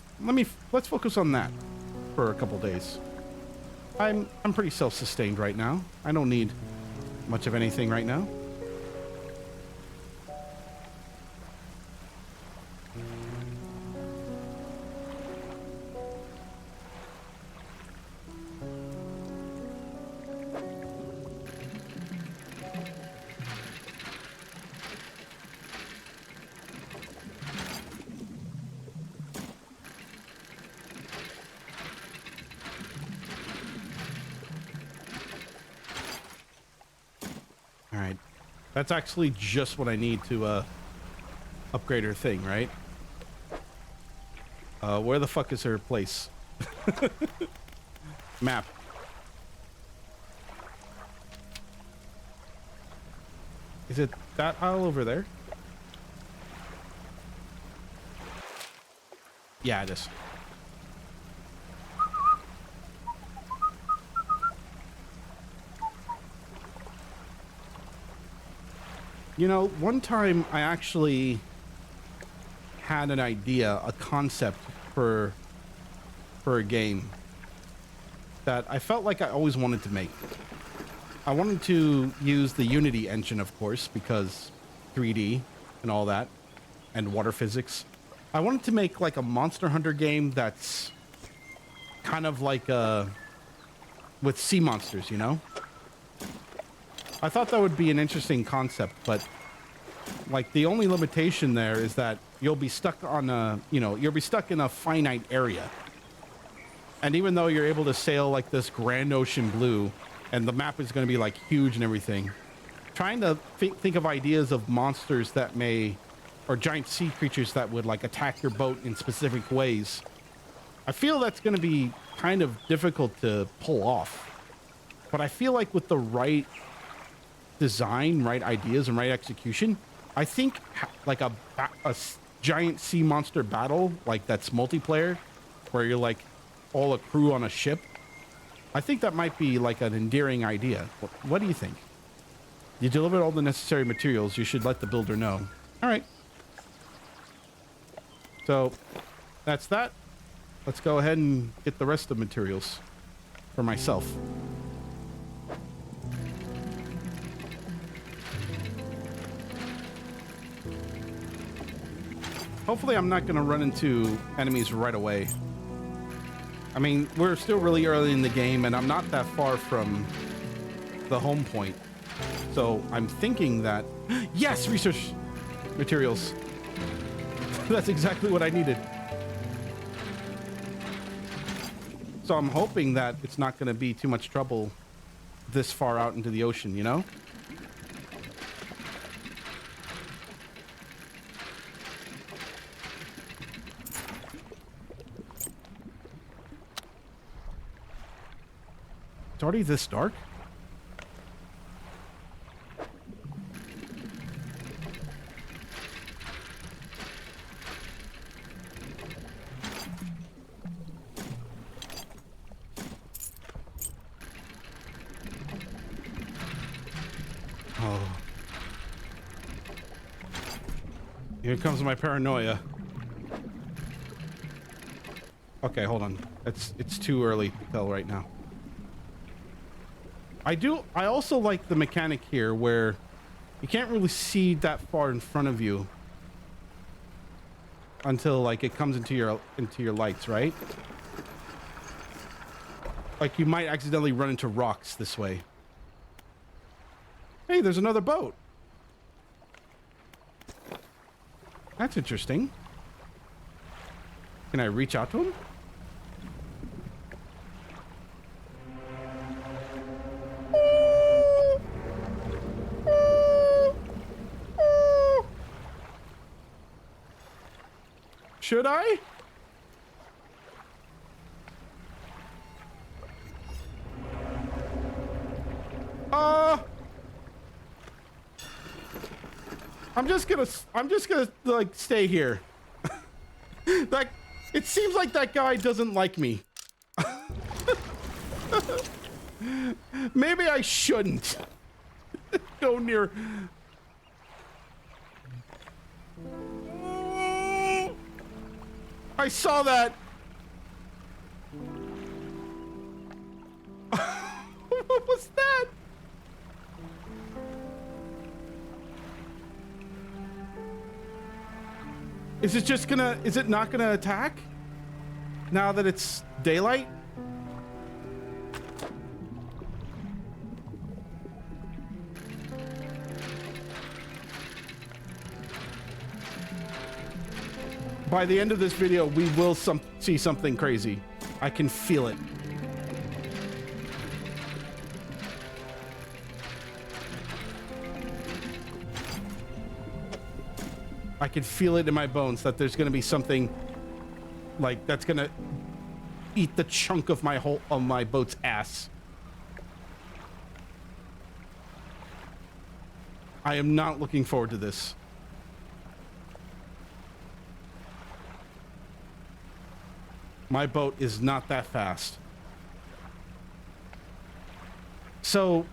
focus on that for a couple days. I'm pretty self-sustained right now. I don't need much of anything right now. All right, that's actually just what I need to upgrade her thing, right? Where the fuck is her place? Map. Is it that aisle over there? Yeah, it is. You know, one time I actually had an idea, a concept for a game that I felt like I always wanted to make. I wanted to use the Unity engine, of course, because 3D and all that, and water physics. I wanted to make like a Monster Hunter game that's kind of like with sea monsters, you know? I thought that would be an interesting concept, but like the only limitation there is that you'll be stuck on a, you'll be stuck in a finite area. And even though you're able to sail like this grand ocean blue and the map is going to be like huge and everything, trying to think of ideas of monsters that may, or giant sea creatures that would like attack your boat in specific ways, I feel that's going to be kind of difficult to pull off. But I feel like with the right design, right ideas, and right execution, I think like a giant sea monster battle, like that's multiplayer, where you're like all a crew on a ship, I think that might be like an endearing idea. What do you think? You delivered all the necessary materials. You should let the builder know. All right. So that's that. Let's go ahead and get the rest of the materials for myself. Hopefully I'm not going to run into enemies right away. I mean, we're still really early in the game and I'm not that far from the home point. So I'm thinking that, yes, research materials. That's exactly what I needed. So I'm hoping that it's not going to be too much trouble this far out into the ocean, you know? It's already this dark? Oh. Here comes my paranoia. Okay, hold on. It's too early to tell right now. I also like the mechanic here where you can't really see that far in front of you until like it comes into your lights, right? Like you might accidentally run into rocks this way. Hey, there's another boat. That's interesting. Can I reach out to him? Should I? I'm just gonna like stay here. Like, it seems like that guy doesn't like me. Maybe I shouldn't go near. I saw that. What was that? Is it just gonna, is it not gonna attack now that it's daylight? By the end of this video, we will see something crazy. I can feel it. I can feel it in my bones that there's going to be something like that's going to eat the chunk of my boat's ass. I am not looking forward to this. My boat is not that fast. So,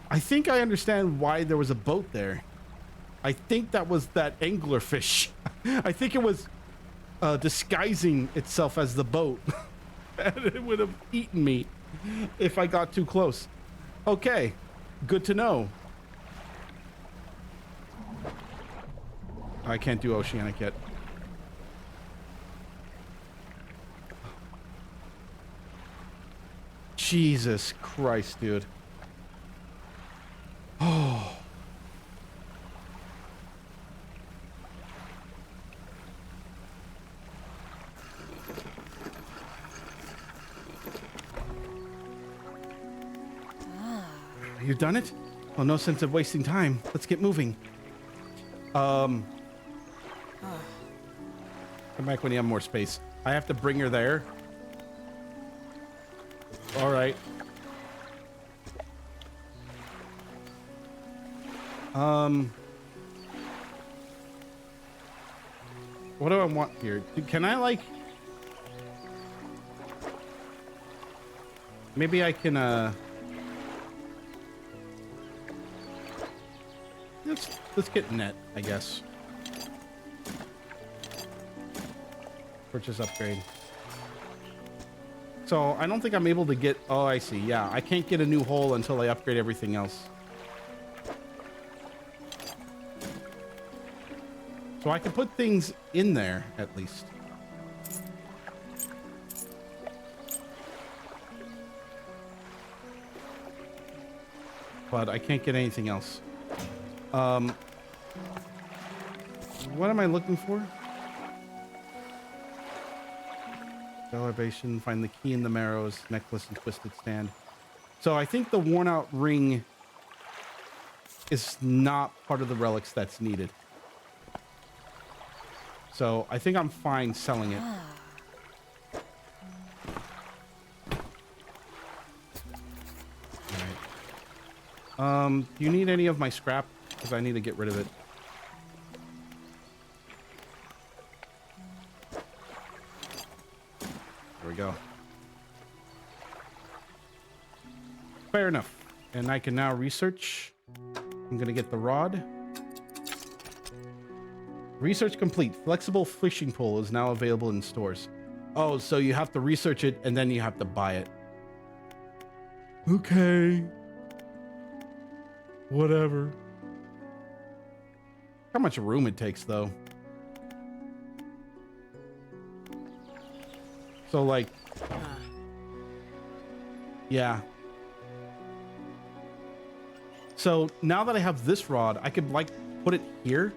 I think I understand why there was a boat there. I think that was that anglerfish. I think it was disguising itself as the boat. And it would have eaten me if I got too close. Okay, good to know. I can't do oceanic yet. Jesus Christ, dude. Oh. You done it? Well, no sense of wasting time. Let's get moving. Come back when you have more space. I have to bring her there. All right. What do I want here? Can I like... Maybe I can, Let's get net, I guess. Purchase upgrade. So I don't think I'm able to get... Oh, I see. Yeah, I can't get a new hull until I upgrade everything else. So I can put things in there, at least. But I can't get anything else. What am I looking for? Elevation, find the key in the marrows, necklace, and twisted stand. So I think the worn out ring is not part of the relics that's needed. So I think I'm fine selling it. All right. Do you need any of my scrap? Because I need to get rid of it. There we go. Fair enough. And I can now research. I'm going to get the rod. Research complete. Flexible fishing pole is now available in stores. Oh, so you have to research it and then you have to buy it. Okay. Whatever. How much room it takes, though. So, like... Yeah. So, now that I have this rod, I could, like, put it here.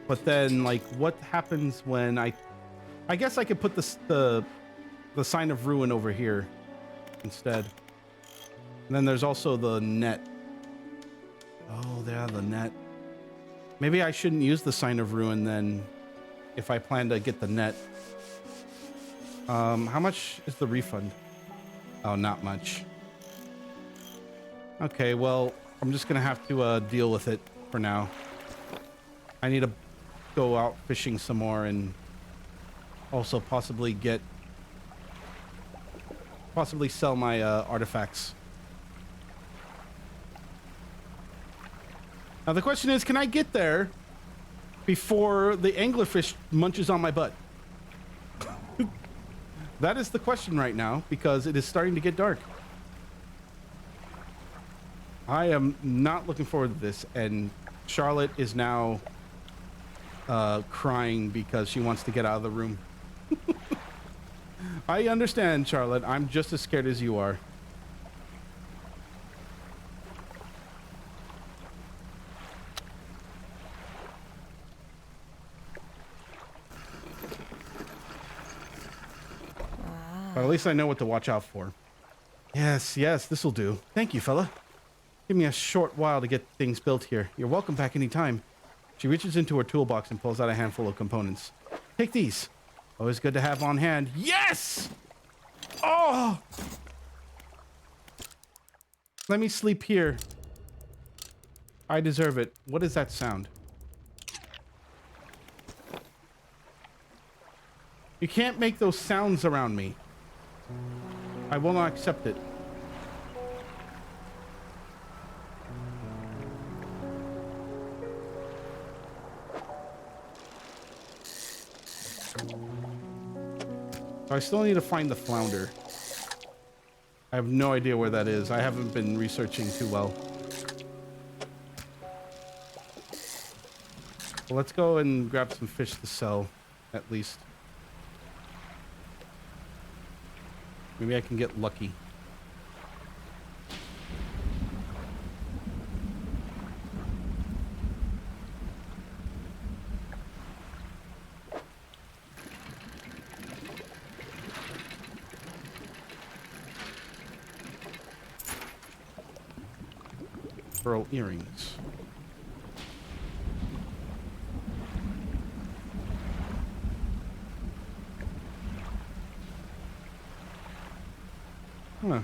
But then, like, what happens when I guess I could put the sign of ruin over here instead. And then there's also the net. Oh, yeah, the net. Maybe I shouldn't use the sign of ruin then if I plan to get the net. How much is the refund? Oh, not much. Okay, well, I'm just gonna have to deal with it for now. I need to go out fishing some more and also possibly sell my artifacts. Now the question is, can I get there before the anglerfish munches on my butt? That is the question right now, because it is starting to get dark. I am not looking forward to this, and Charlotte is now crying because she wants to get out of the room. I understand, Charlotte. I'm just as scared as you are. But at least I know what to watch out for. Yes, this'll do. Thank you, fella. Give me a short while to get things built here. You're welcome back anytime. She reaches into her toolbox and pulls out a handful of components. Take these. Always good to have on hand. Yes! Oh! Let me sleep here. I deserve it. What is that sound? You can't make those sounds around me. I will not accept it. I still need to find the flounder. I have no idea where that is. I haven't been researching too well. Well, let's go and grab some fish to sell, at least. Maybe I can get lucky. Pearl earrings. Huh.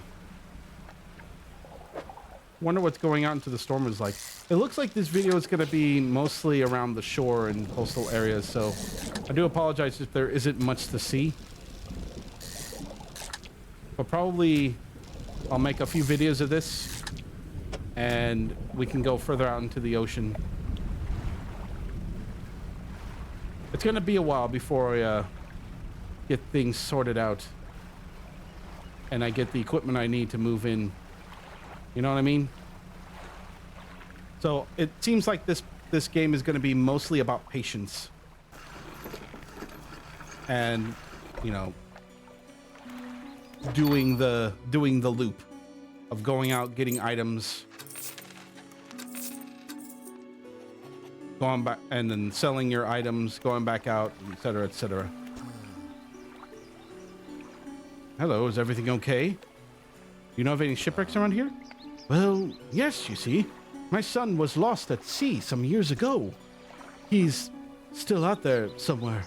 Wonder what's going out into the storm is like. It looks like this video is going to be mostly around the shore and coastal areas, so I do apologize if there isn't much to see. But probably I'll make a few videos of this and we can go further out into the ocean. It's going to be a while before I get things sorted out and I get the equipment I need to move in. You know what I mean? So it seems like this game is going to be mostly about patience. And, you know, doing the loop of going out, getting items, going back and then selling your items, going back out, etc., etc. Hello, is everything okay? You know of any shipwrecks around here? Well, yes, you see. My son was lost at sea some years ago. He's still out there somewhere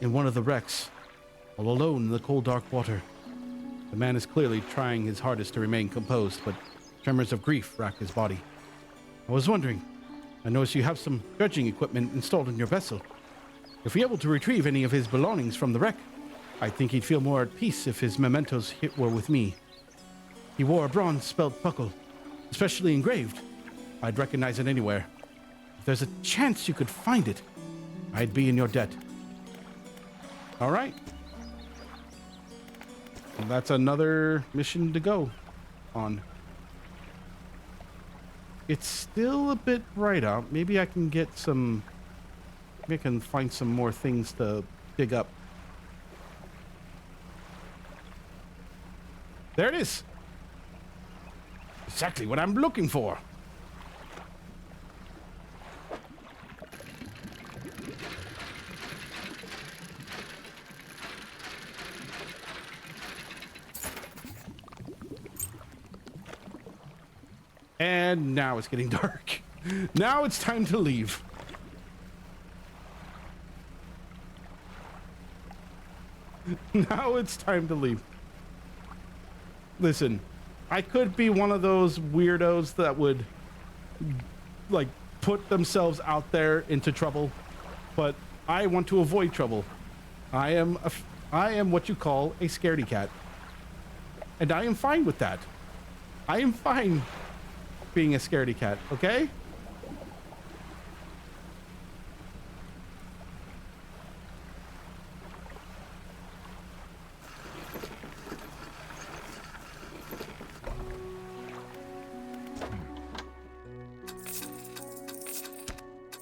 in one of the wrecks, all alone in the cold, dark water. The man is clearly trying his hardest to remain composed, but tremors of grief rack his body. I was wondering, I noticed you have some dredging equipment installed in your vessel. If you're able to retrieve any of his belongings from the wreck, I think he'd feel more at peace if his mementos were with me. He wore a bronze-spelled buckle, especially engraved. I'd recognize it anywhere. If there's a chance you could find it, I'd be in your debt. All right. Well, that's another mission to go on. It's still a bit bright out. Maybe I can get some... Maybe I can find some more things to dig up. There it is. Exactly what I'm looking for. And now it's getting dark. Now it's time to leave. Now it's time to leave. Listen, I could be one of those weirdos that would like put themselves out there into trouble, but I want to avoid trouble. I am what you call a scaredy cat. And I am fine with that. I am fine being a scaredy cat, okay?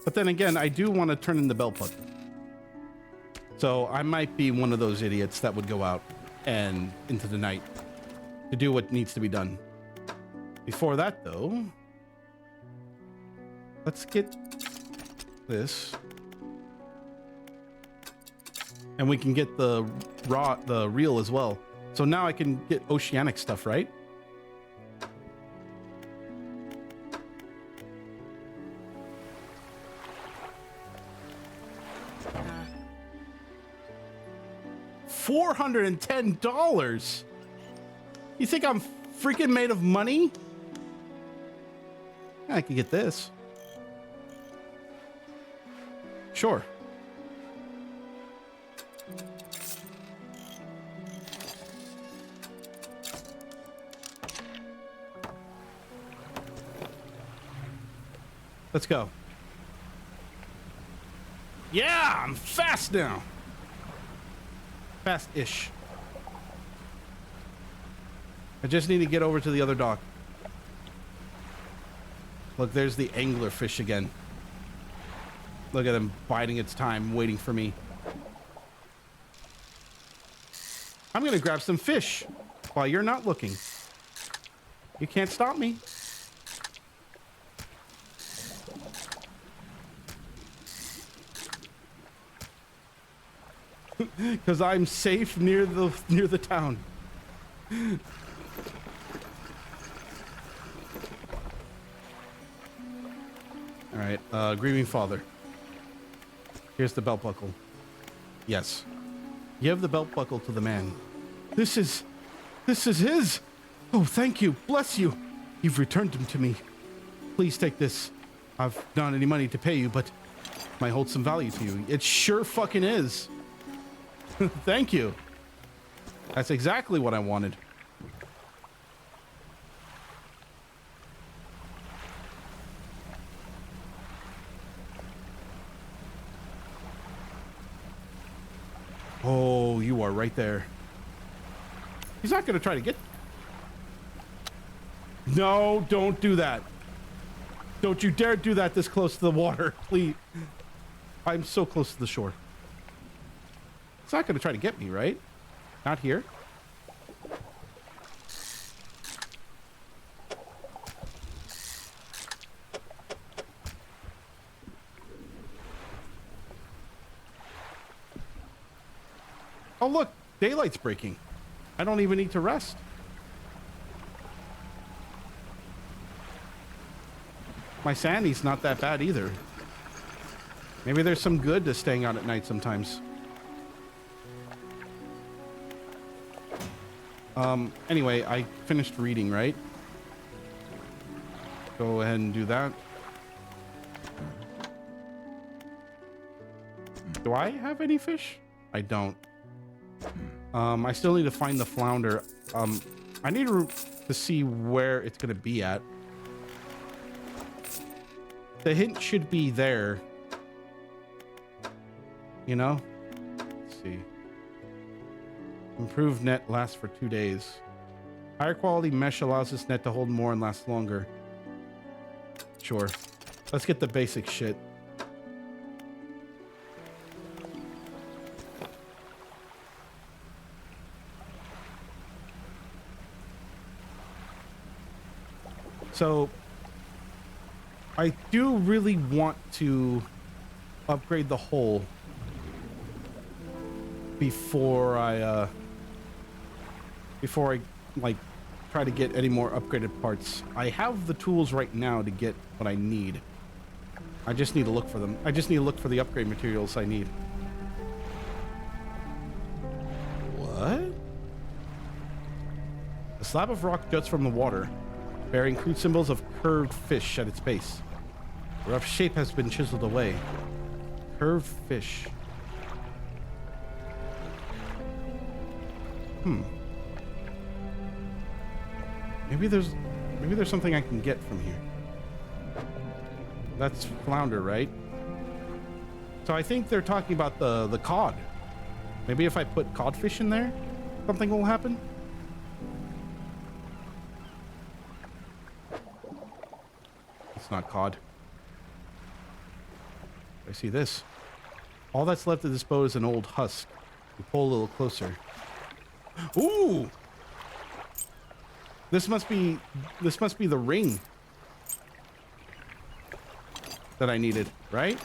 But then again, I do want to turn in the belt buckle. So I might be one of those idiots that would go out and into the night to do what needs to be done. Before that, though, let's get this. And we can get the reel as well. So now I can get oceanic stuff, right? $410. You think I'm freaking made of money? I could get this. Sure. Let's go. Yeah, I'm fast now. Fast-ish. I just need to get over to the other dock. Look, there's the anglerfish again. Look at him biding its time, waiting for me. I'm gonna grab some fish while you're not looking. You can't stop me. Because I'm safe near the town. All right, grieving father. Here's the belt buckle. Yes. Give the belt buckle to the man. This is his. Oh, thank you. Bless you. You've returned him to me. Please take this. I've not any money to pay you, but it might hold some value to you. It sure fucking is. Thank you. That's exactly what I wanted. Oh, you are right there. He's not going to try to get... No, don't do that. Don't you dare do that this close to the water, please. I'm so close to the shore. It's not going to try to get me, right? Not here. Oh, look, daylight's breaking. I don't even need to rest. My sanity's not that bad either. Maybe there's some good to staying out at night sometimes. Anyway, I finished reading, right? Go ahead and do that. Do I have any fish? I don't. I still need to find the flounder. I need to see where it's gonna be at. The hint should be there. You know? Let's see. Improved net lasts for 2 days. Higher quality mesh allows this net to hold more and last longer. Sure. Let's get the basic shit. So, I do really want to upgrade the hull before I like try to get any more upgraded parts. I have the tools right now to get what I need. I just need to look for them. I just need to look for the upgrade materials I need. What? A slab of rock juts from the water, bearing crude symbols of curved fish at its base. The rough shape has been chiseled away. Curved fish. Maybe there's something I can get from here. That's flounder, right? So I think they're talking about the cod. Maybe if I put codfish in there, something will happen. It's not cod. I see this. All that's left to dispose is an old husk. We pull a little closer. Ooh! This must be the ring that I needed, right?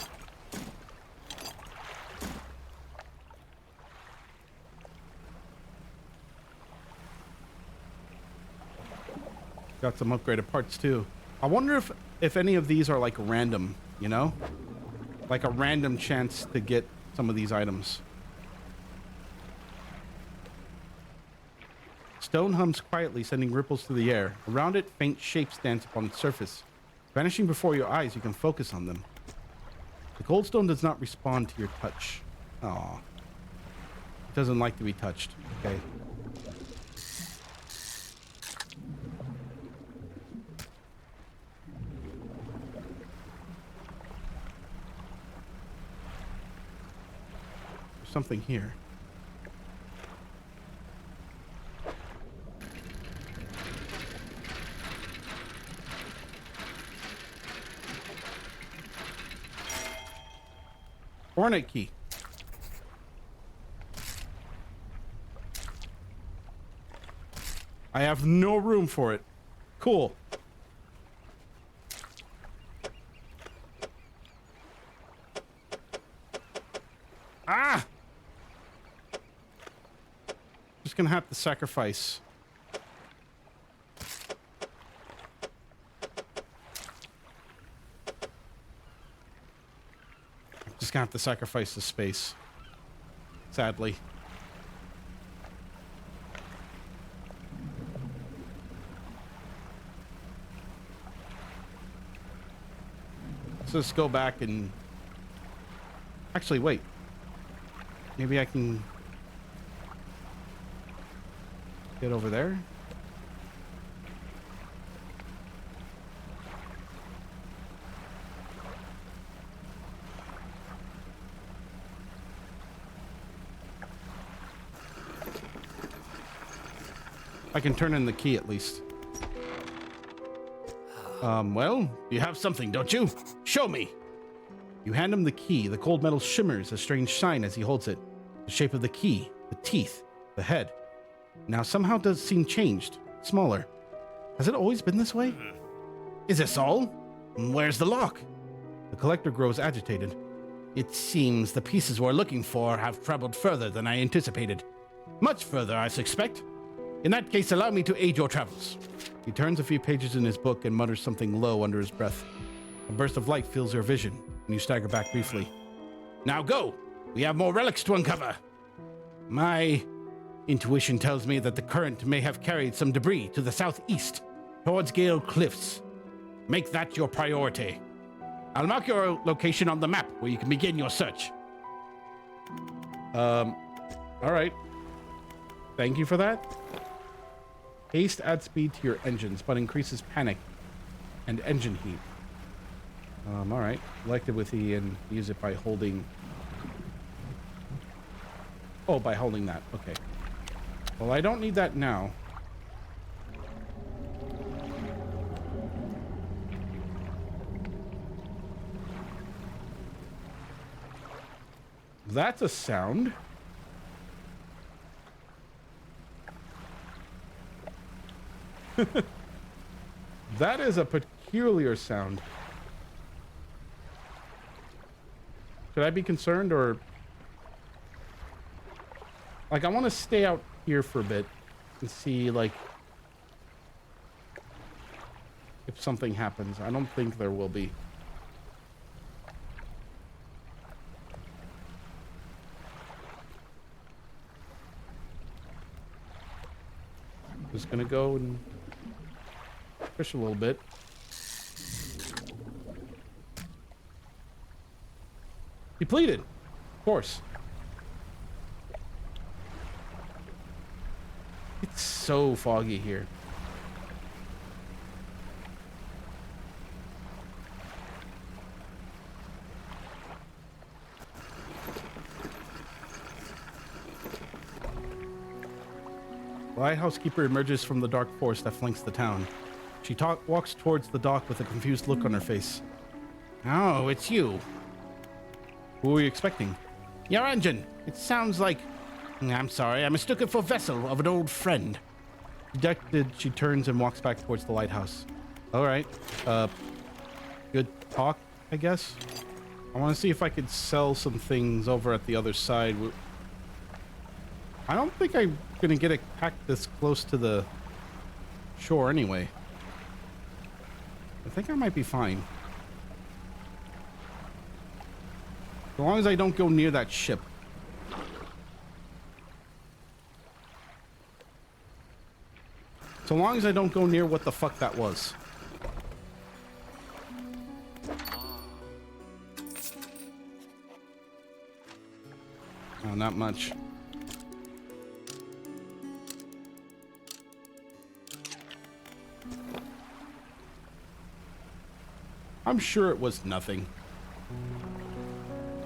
Got some upgraded parts too. I wonder if any of these are like random, you know? Like a random chance to get some of these items. Stone hums quietly, sending ripples through the air. Around it, faint shapes dance upon its surface. Vanishing before your eyes, you can focus on them. The cold stone does not respond to your touch. Aw. It doesn't like to be touched. Okay. There's something here. Ornate key. I have no room for it. Cool. Ah! Just gonna have to sacrifice. Just gonna have to sacrifice the space. Sadly. Let's just go back and... Actually, wait. Maybe I can... get over there? I can turn in the key at least. Well, you have something, don't you? Show me! You hand him the key. The cold metal shimmers a strange shine as he holds it. The shape of the key, the teeth, the head. Now somehow does seem changed, smaller. Has it always been this way? Is this all? Where's the lock? The collector grows agitated. It seems the pieces we're looking for have traveled further than I anticipated. Much further, I suspect. In that case, allow me to aid your travels. He turns a few pages in his book and mutters something low under his breath. A burst of light fills your vision, and you stagger back briefly. Now go! We have more relics to uncover! My intuition tells me that the current may have carried some debris to the southeast, towards Gale Cliffs. Make that your priority. I'll mark your location on the map where you can begin your search. All right. Thank you for that. Haste adds speed to your engines, but increases panic and engine heat. All right. Select it with E and use it by holding... Oh, by holding that. Okay. Well, I don't need that now. That's a sound. That is a peculiar sound. Should I be concerned or... Like, I want to stay out here for a bit and see, like... if something happens. I don't think there will be. Just gonna go and fish a little bit. Depleted, of course. It's so foggy here. The lighthouse keeper emerges from the dark forest that flanks the town. She walks towards the dock with a confused look on her face. Oh, it's you. Who were you expecting? Your engine. It sounds like... I'm sorry, I mistook it for vessel of an old friend. Dejected, she turns and walks back towards the lighthouse. All right. Good talk, I guess. I want to see if I could sell some things over at the other side. I don't think I'm going to get a pack this close to the shore anyway. I think I might be fine. As long as I don't go near that ship. So long as I don't go near what the fuck that was. Oh, not much. I'm sure it was nothing.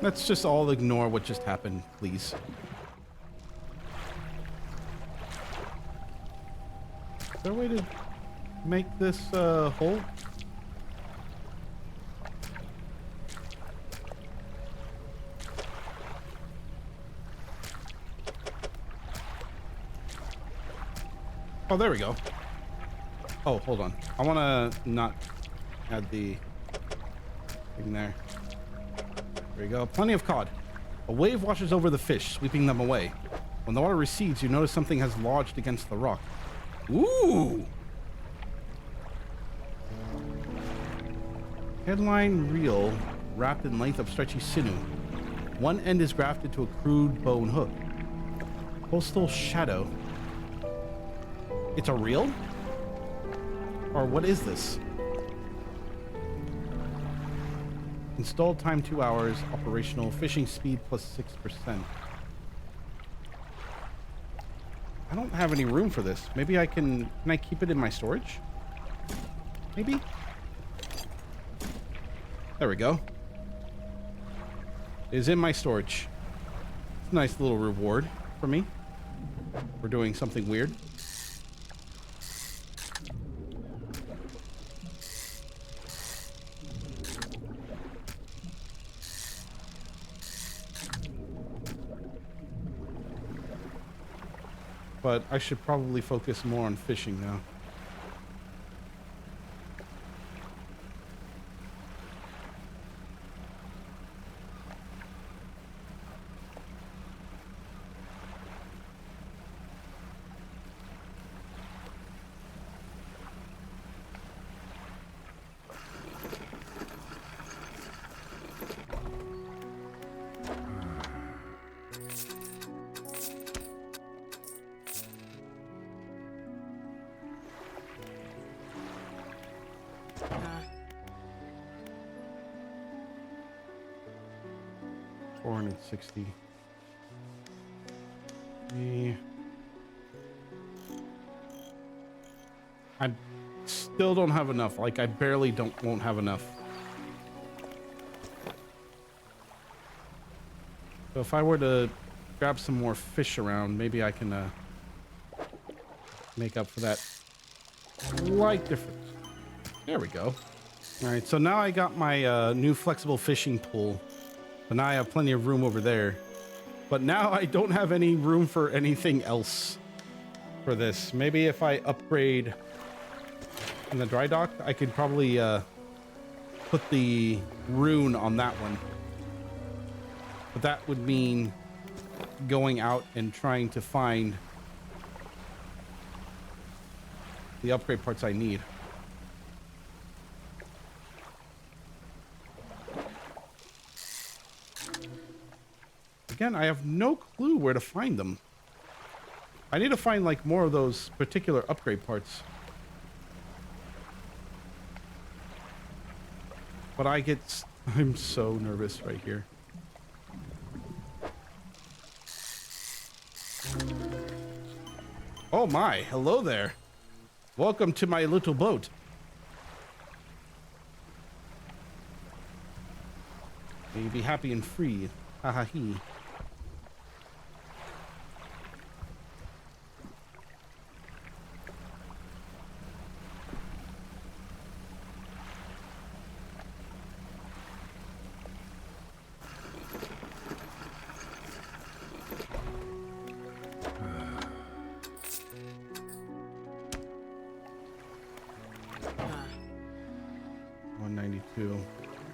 Let's just all ignore what just happened, please. Is there a way to make this hole? Oh, there we go. Oh, hold on. I want to not add the thing there. There you go. Plenty of cod. A wave washes over the fish, sweeping them away. When the water recedes, you notice something has lodged against the rock. Ooh! Headline reel wrapped in length of stretchy sinew. One end is grafted to a crude bone hook. Coastal shadow. It's a reel? Or what is this? Installed time 2 hours. Operational fishing speed plus 6%. I don't have any room for this. Maybe I can I keep it in my storage? Maybe? There we go. It is in my storage. It's a nice little reward for me. For doing something weird. But I should probably focus more on fishing now. $460. I still don't have enough. Like, I barely won't have enough. So if I were to grab some more fish around, maybe I can make up for that slight difference. There we go. All right, so now I got my new flexible fishing pole. So now I have plenty of room over there. But now I don't have any room for anything else for this. Maybe if I upgrade in the dry dock, I could probably put the rune on that one. But that would mean going out and trying to find the upgrade parts I need. again, I have no clue where to find them. I need to find like more of those particular upgrade parts. But I'm so nervous right here. Oh my, hello there. Welcome to my little boat. May you be happy and free. Ha ha he.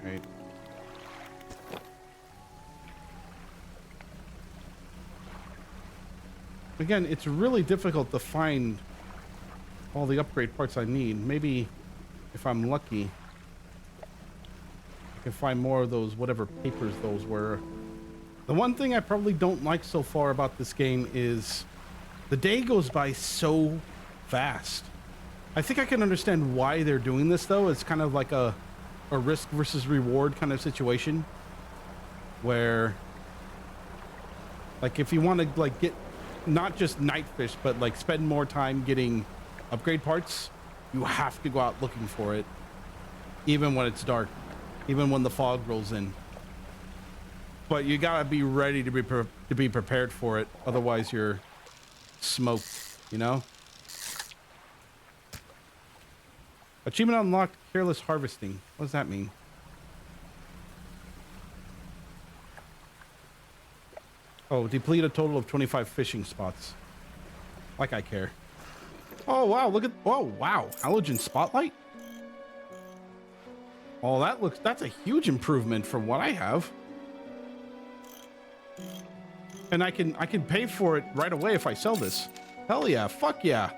Right. Again, it's really difficult to find all the upgrade parts I need. Maybe if I'm lucky, I can find more of those, whatever papers those were. The one thing I probably don't like so far about this game is the day goes by so fast. I think I can understand why they're doing this though. It's kind of like a risk versus reward kind of situation where like if you want to like get not just night fish but like spend more time getting upgrade parts, you have to go out looking for it even when it's dark, even when the fog rolls in. But you gotta be ready to be prepared for it, otherwise you're smoked, you know. Achievement unlocked, careless harvesting. What does that mean? Oh, deplete a total of 25 fishing spots. Like I care. Oh, wow, look at... Oh, wow. Halogen spotlight? Oh, that's a huge improvement from what I have. And I can pay for it right away if I sell this. Hell yeah, fuck yeah.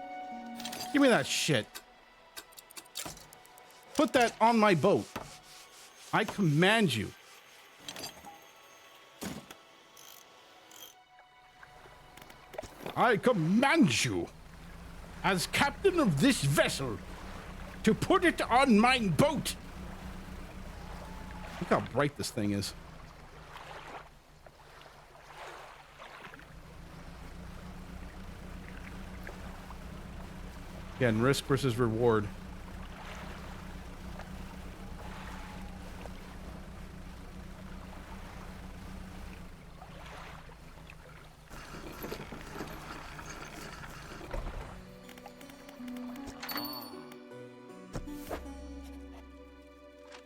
Give me that shit. Put that on my boat. I command you. I command you, as captain of this vessel, to put it on my boat. Look how bright this thing is. Again, risk versus reward.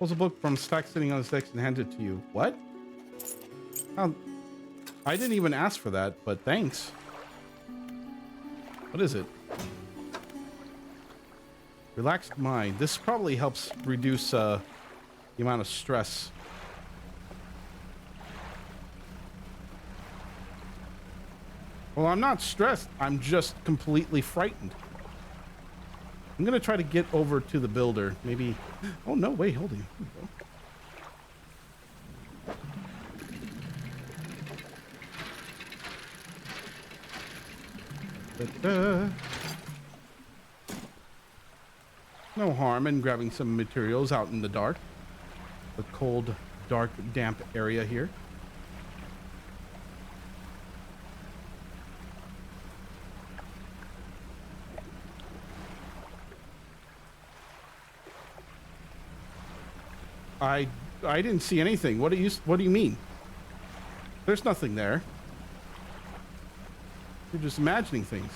Pulls a book from stack sitting on his desk and hands it to you. What? I didn't even ask for that, but thanks. What is it? Relaxed mind. This probably helps reduce the amount of stress. Well, I'm not stressed. I'm just completely frightened. I'm gonna try to get over to the builder. Maybe. Oh no! Wait, hold on. No harm in grabbing some materials out in the dark. The cold, dark, damp area here. I didn't see anything. What do you mean? There's nothing there. You're just imagining things.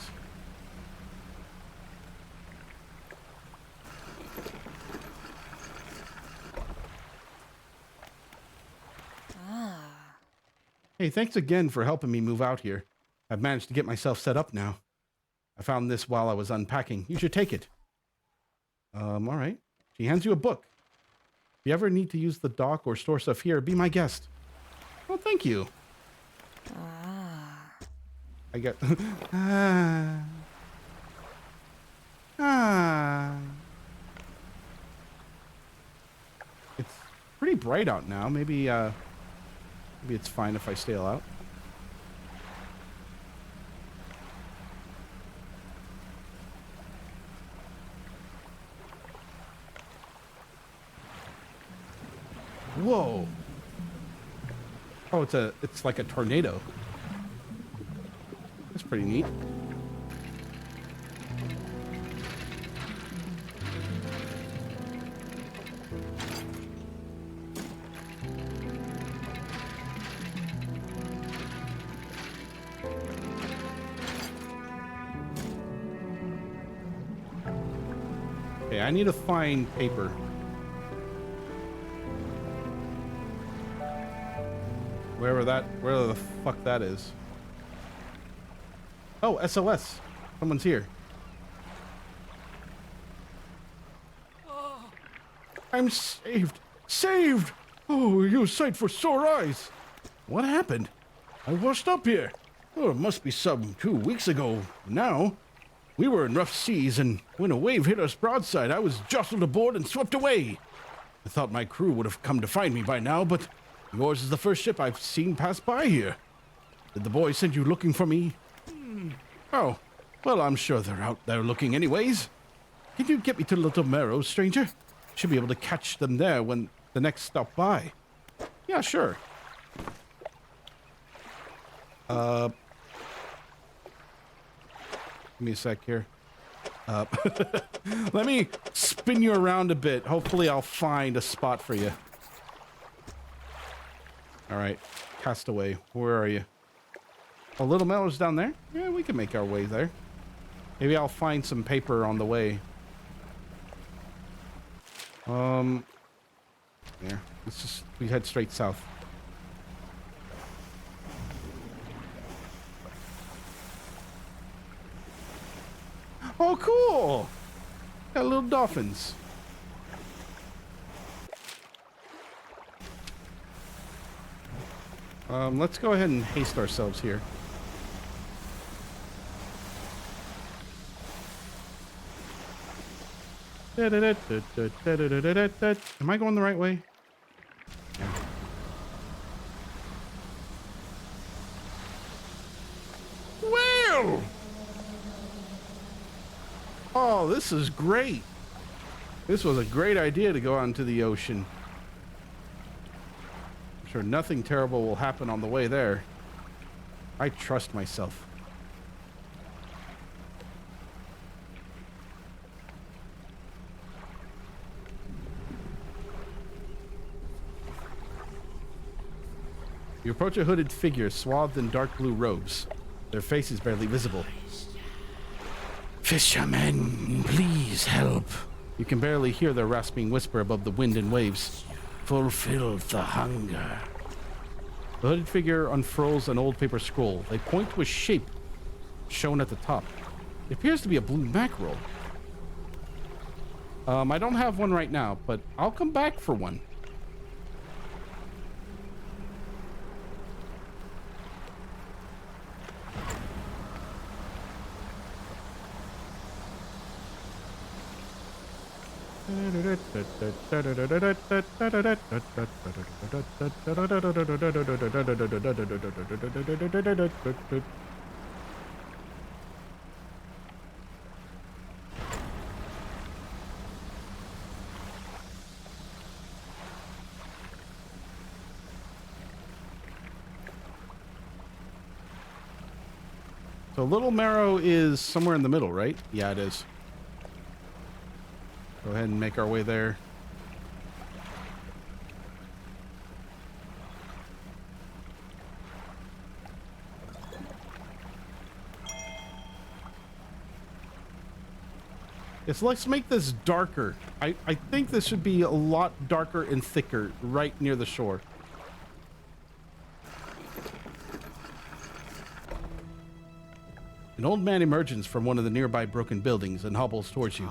Hey, thanks again for helping me move out here. I've managed to get myself set up now. I found this while I was unpacking. You should take it. All right. She hands you a book. If you ever need to use the dock or store stuff here, be my guest. Well, thank you. I got... It's pretty bright out now. Maybe it's fine if I stay out. Whoa. Oh, it's like a tornado. That's pretty neat. Okay, I need to find paper. Where the fuck that is. Oh, SOS. Someone's here. I'm saved. Saved! Oh, you're a sight for sore eyes. What happened? I washed up here. Oh, it must be some 2 weeks ago now. We were in rough seas, and when a wave hit us broadside, I was jostled aboard and swept away. I thought my crew would have come to find me by now, but yours is the first ship I've seen pass by here. Did the boys send you looking for me? Oh, well, I'm sure they're out there looking anyways. Can you get me to Little Marrow, stranger? Should be able to catch them there when the next stop by. Yeah, sure. Give me a sec here. Let me spin you around a bit. Hopefully I'll find a spot for you. All right, Castaway, where are you? Oh, Little Mellow's down there? Yeah, we can make our way there. Maybe I'll find some paper on the way. Yeah, let's just, we head straight south. Oh, cool! Got little dolphins. Let's go ahead and haste ourselves here. Am I going the right way? Yeah. Well! Oh, this is great. This was a great idea to go out into the ocean. I'm sure nothing terrible will happen on the way there. I trust myself. You approach a hooded figure swathed in dark blue robes. Their face is barely visible. Fishermen, please help. You can barely hear their rasping whisper above the wind and waves. Fulfill the hunger. The hooded figure unfurls an old paper scroll. They point to a shape shown at the top. It appears to be a blue mackerel. I don't have one right now, but I'll come back for one. So Little Marrow is somewhere in the middle, right? Yeah, it is. Go ahead and make our way there. Let's make this darker. I think this should be a lot darker and thicker right near the shore. An old man emerges from one of the nearby broken buildings and hobbles towards you.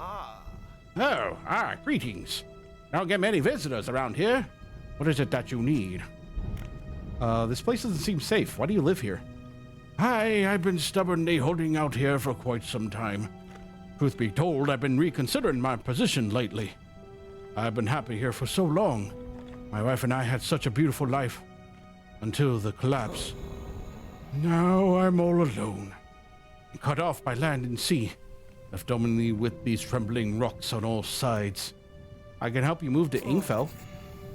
Greetings. Don't get many visitors around here. What is it that you need? This place doesn't seem safe. Why do you live here? I've been stubbornly holding out here for quite some time. Truth be told, I've been reconsidering my position lately. I've been happy here for so long. My wife and I had such a beautiful life. Until the collapse. Now I'm all alone. Cut off by land and sea. Left only with these trembling rocks on all sides. I can help you move to Ingfell.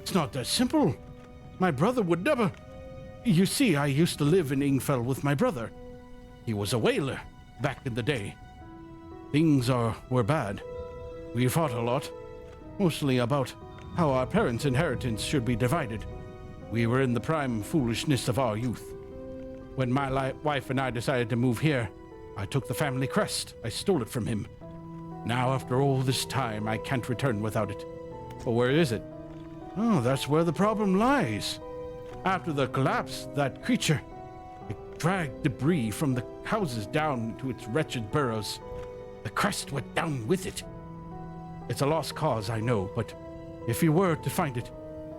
It's not that simple. My brother would never... You see, I used to live in Ingfell with my brother. He was a whaler back in the day. Things were bad. We fought a lot, mostly about how our parents' inheritance should be divided. We were in the prime foolishness of our youth. When my wife and I decided to move here, I took the family crest. I stole it from him. Now, after all this time, I can't return without it. But where is it? Oh, that's where the problem lies. After the collapse, that creature, it dragged debris from the houses down to its wretched burrows. The crest went down with it. It's a lost cause, I know, but if you were to find it,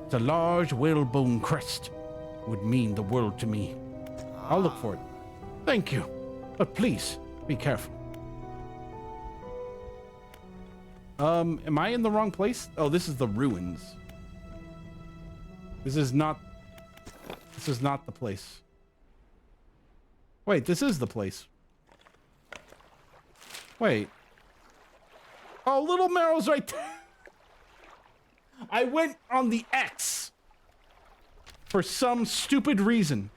it's a large whalebone crest. It would mean the world to me. I'll look for it. Thank you. But please, be careful. Am I in the wrong place? Oh, this is the ruins. This is not the place. Wait, this is the place. Wait. Oh, Little Marrow's right there. I went on the X for some stupid reason.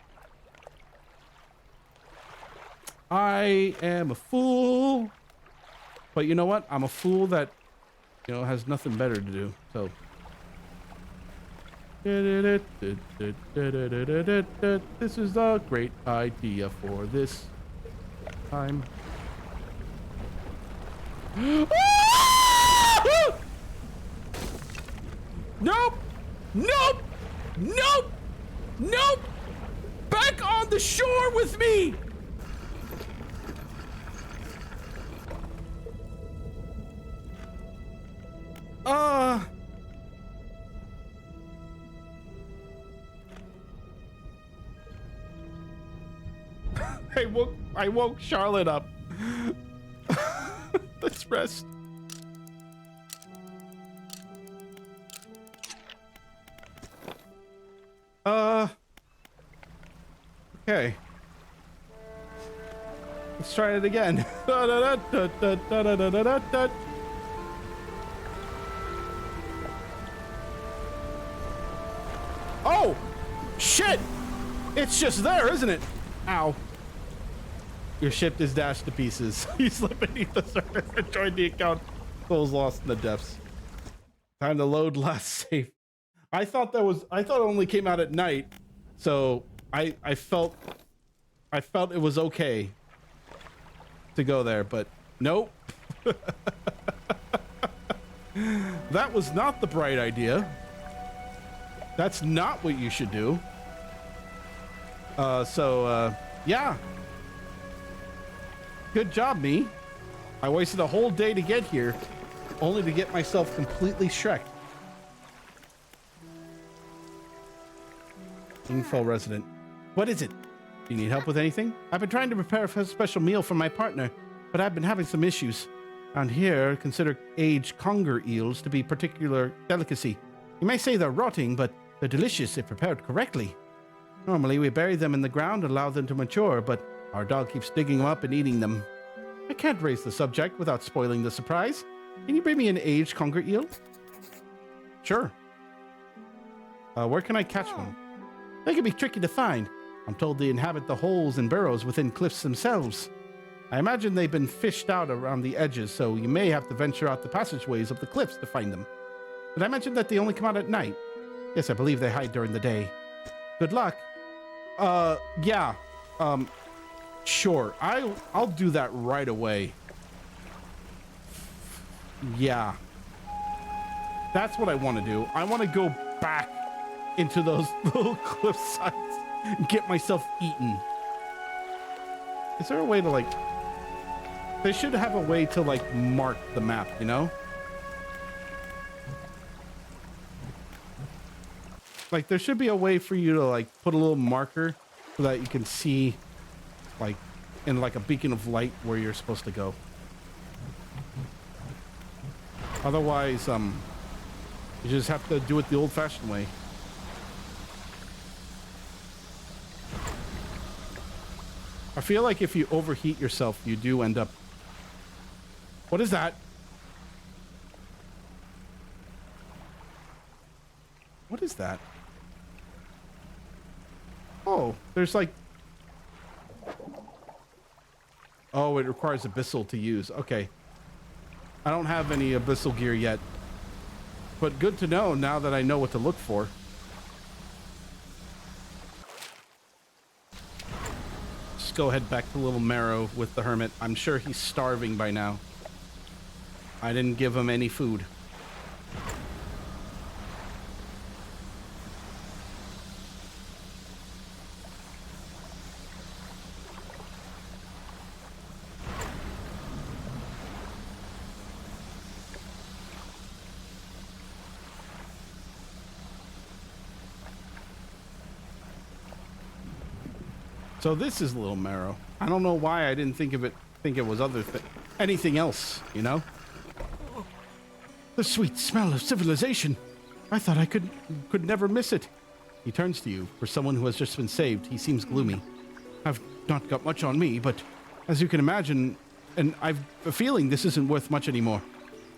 I am a fool. But you know what? I'm a fool that, has nothing better to do. So. This is a great idea for this time. Nope! Nope! Nope! Nope! Back on the shore with me! I woke Charlotte up. Let's rest. Okay. Let's try it again. Oh! Shit! It's just there, isn't it? Ow. Your ship is dashed to pieces. You slip beneath the surface and join the account. Souls lost in the depths. Time to load last save. I thought it only came out at night, so I felt it was okay to go there, but nope. That was not the bright idea. That's not what you should do. Yeah. Good job, me. I wasted a whole day to get here, only to get myself completely shreked. Info resident. What is it? Do you need help with anything? I've been trying to prepare a special meal for my partner, but I've been having some issues. Around here, consider aged conger eels to be particular delicacy. You may say they're rotting, but they're delicious if prepared correctly. Normally, we bury them in the ground and allow them to mature, but our dog keeps digging them up and eating them. I can't raise the subject without spoiling the surprise. Can you bring me an aged conger eel? Sure. Where can I catch one? They can be tricky to find. I'm told they inhabit the holes and burrows within cliffs themselves. I imagine they've been fished out around the edges, so you may have to venture out the passageways of the cliffs to find them. Did I mention that they only come out at night? Yes, I believe they hide during the day. Good luck. Yeah. Sure. I'll do that right away. Yeah. That's what I want to do. I want to go back into those little cliff sides and get myself eaten. Is there a way to, like... They should have a way to, like, mark the map, you know? Like, there should be a way for you to, like, put a little marker so that you can see, like, in, like, a beacon of light where you're supposed to go. Otherwise, you just have to do it the old-fashioned way. I feel like if you overheat yourself, you do end up... What is that? What is that? Oh, there's like... Oh, it requires abyssal to use. Okay. I don't have any abyssal gear yet. But good to know now that I know what to look for. Just go head back to Little Marrow with the hermit. I'm sure he's starving by now. I didn't give him any food. So this is Little Marrow. I don't know why I didn't think it was anything else, you know? The sweet smell of civilization. I thought I could never miss it. He turns to you. For someone who has just been saved, he seems gloomy. I've not got much on me, but as you can imagine, and I've a feeling this isn't worth much anymore.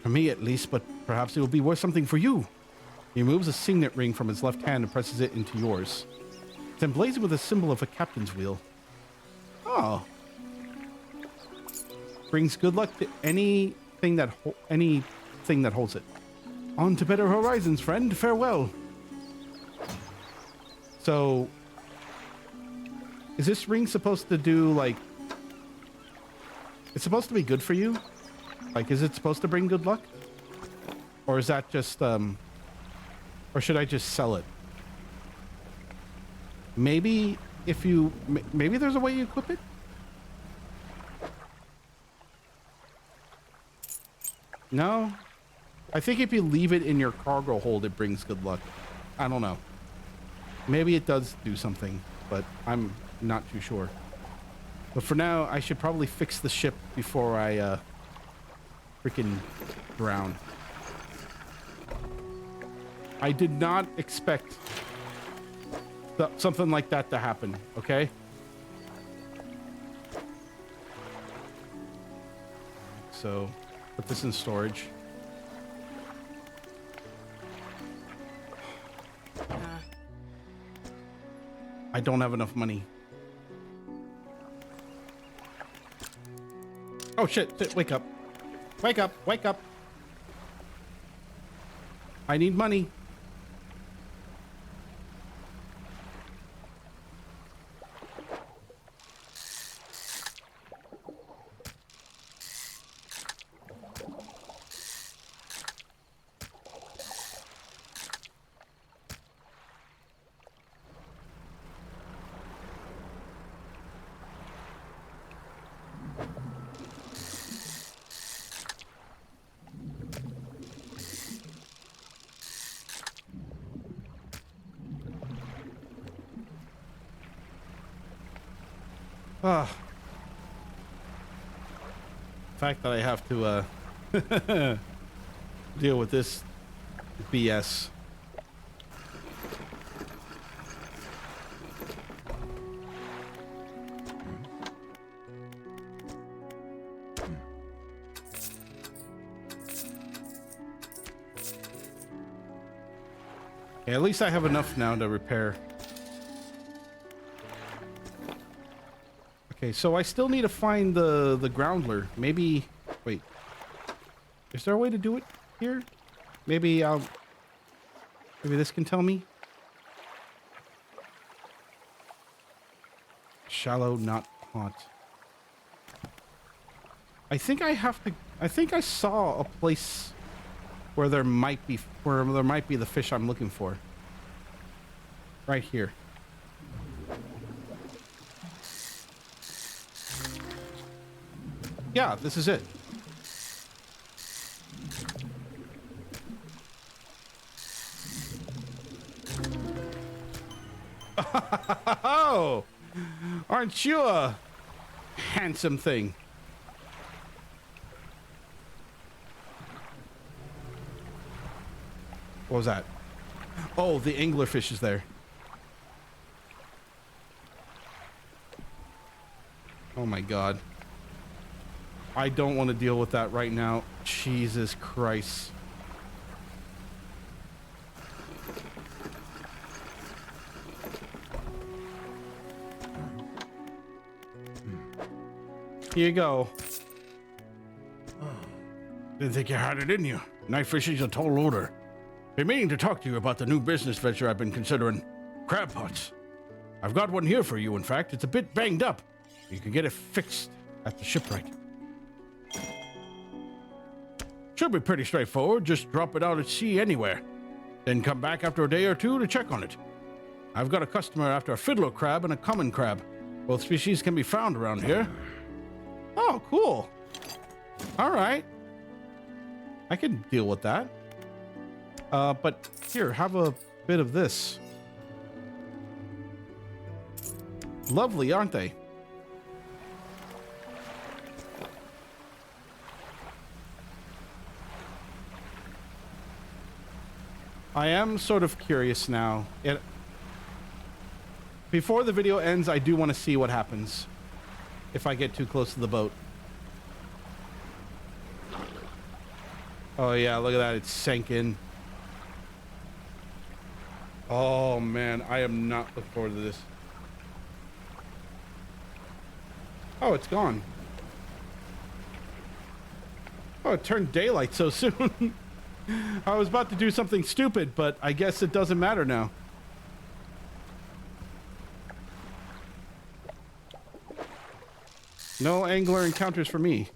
For me at least, but perhaps it will be worth something for you. He removes a signet ring from his left hand and presses it into yours. It's emblazoned with a symbol of a captain's wheel. Oh. Brings good luck to anything that holds it. On to better horizons, friend. Farewell. So, is this ring supposed to do, like... It's supposed to be good for you? Like, is it supposed to bring good luck? Or is that just, or should I just sell it? Maybe if you... Maybe there's a way you equip it? No? I think if you leave it in your cargo hold, it brings good luck. I don't know. Maybe it does do something, but I'm not too sure. But for now, I should probably fix the ship before I, freaking drown. I did not expect something like that to happen, okay? So, put this in storage. I don't have enough money. Oh shit, wake up. Wake up, wake up. I need money. Ah. The fact that I have to deal with this BS. Okay, at least I have enough now to repair. Okay, so I still need to find the groundler. Maybe... Wait. Is there a way to do it here? Maybe I'll... Maybe this can tell me? Shallow, not hot. I think I have to... I think I saw a place where there might be... Where there might be the fish I'm looking for. Right here. Yeah, this is it. Oh, aren't you a handsome thing? What was that? Oh, the anglerfish is there. Oh my God. I don't want to deal with that right now. Jesus Christ. Here you go. Didn't think you had it in you. Knife fishing's a tall order. Been meaning to talk to you about the new business venture I've been considering. Crab pots. I've got one here for you, in fact. It's a bit banged up. You can get it fixed at the shipwright. Should be pretty straightforward. Just drop it out at sea anywhere. Then come back after a day or two to check on it. I've got a customer after a fiddler crab and a common crab. Both species can be found around here. Oh, cool. All right. I can deal with that. But here, have a bit of this. Lovely, aren't they? I am sort of curious now. Before the video ends, I do want to see what happens if I get too close to the boat. Oh yeah, look at that. It's sank in. Oh man, I am not looking forward to this. Oh, it's gone. Oh, it turned daylight so soon. I was about to do something stupid, but I guess it doesn't matter now. No angler encounters for me.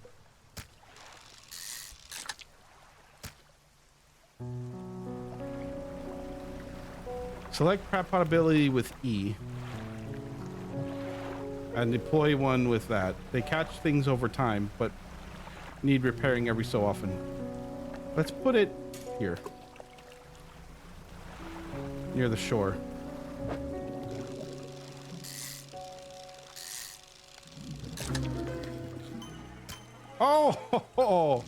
Select crab pot ability with E. And deploy one with that. They catch things over time, but need repairing every so often. Let's put it here. Near the shore. Oh,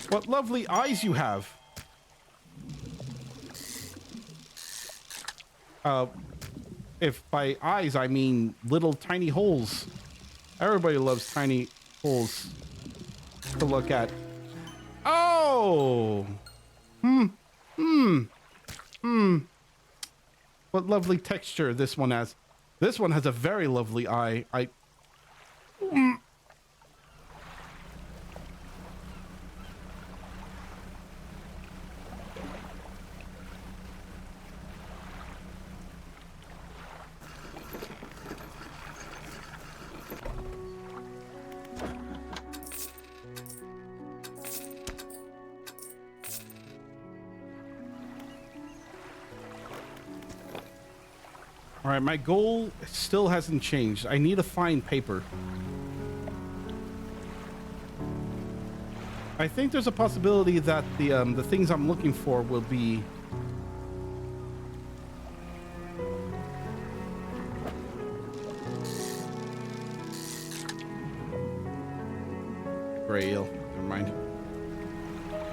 what lovely eyes you have. If by eyes I mean little tiny holes. Everybody loves tiny holes to look at. Oh! What lovely texture this one has. This one has a very lovely eye. All right, my goal still hasn't changed. I need to find paper. I think there's a possibility that the things I'm looking for will be gray eel. Never mind.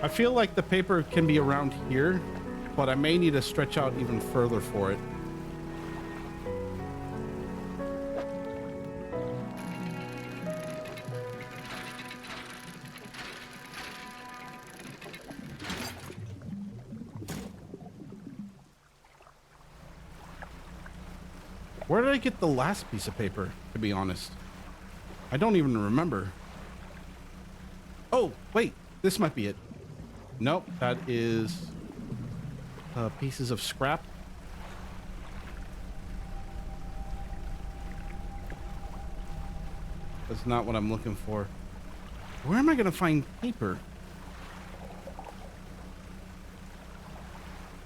I feel like the paper can be around here, but I may need to stretch out even further for it. Where did I get the last piece of paper, to be honest? I don't even remember. Oh, wait, this might be it. Nope, that is pieces of scrap. That's not what I'm looking for. Where am I gonna find paper?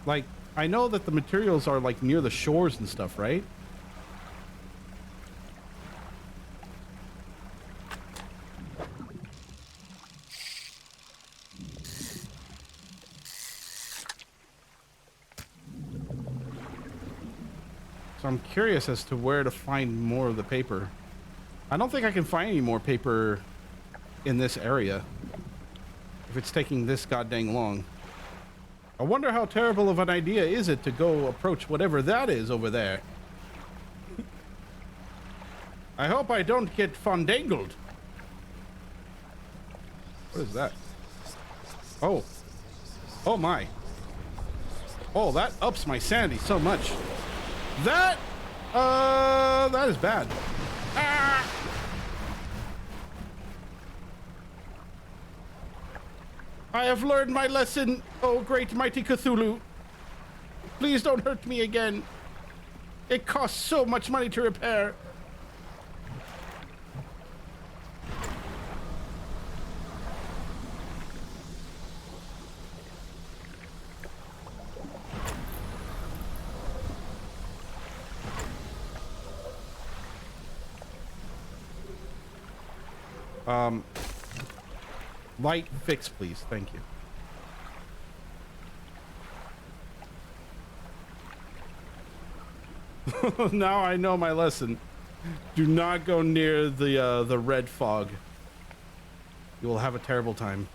Like, I know that the materials are like near the shores and stuff, right? So I'm curious as to where to find more of the paper. I don't think I can find any more paper in this area if it's taking this goddamn long. I wonder how terrible of an idea is it to go approach whatever that is over there. I hope I don't get fandangled. What is that? Oh. Oh my. Oh, that ups my sanity so much. That is bad. Ah! I have learned my lesson, oh great mighty Cthulhu. Please don't hurt me again. It costs so much money to repair. Light fix, please. Thank you. Now I know my lesson. Do not go near the red fog. You will have a terrible time.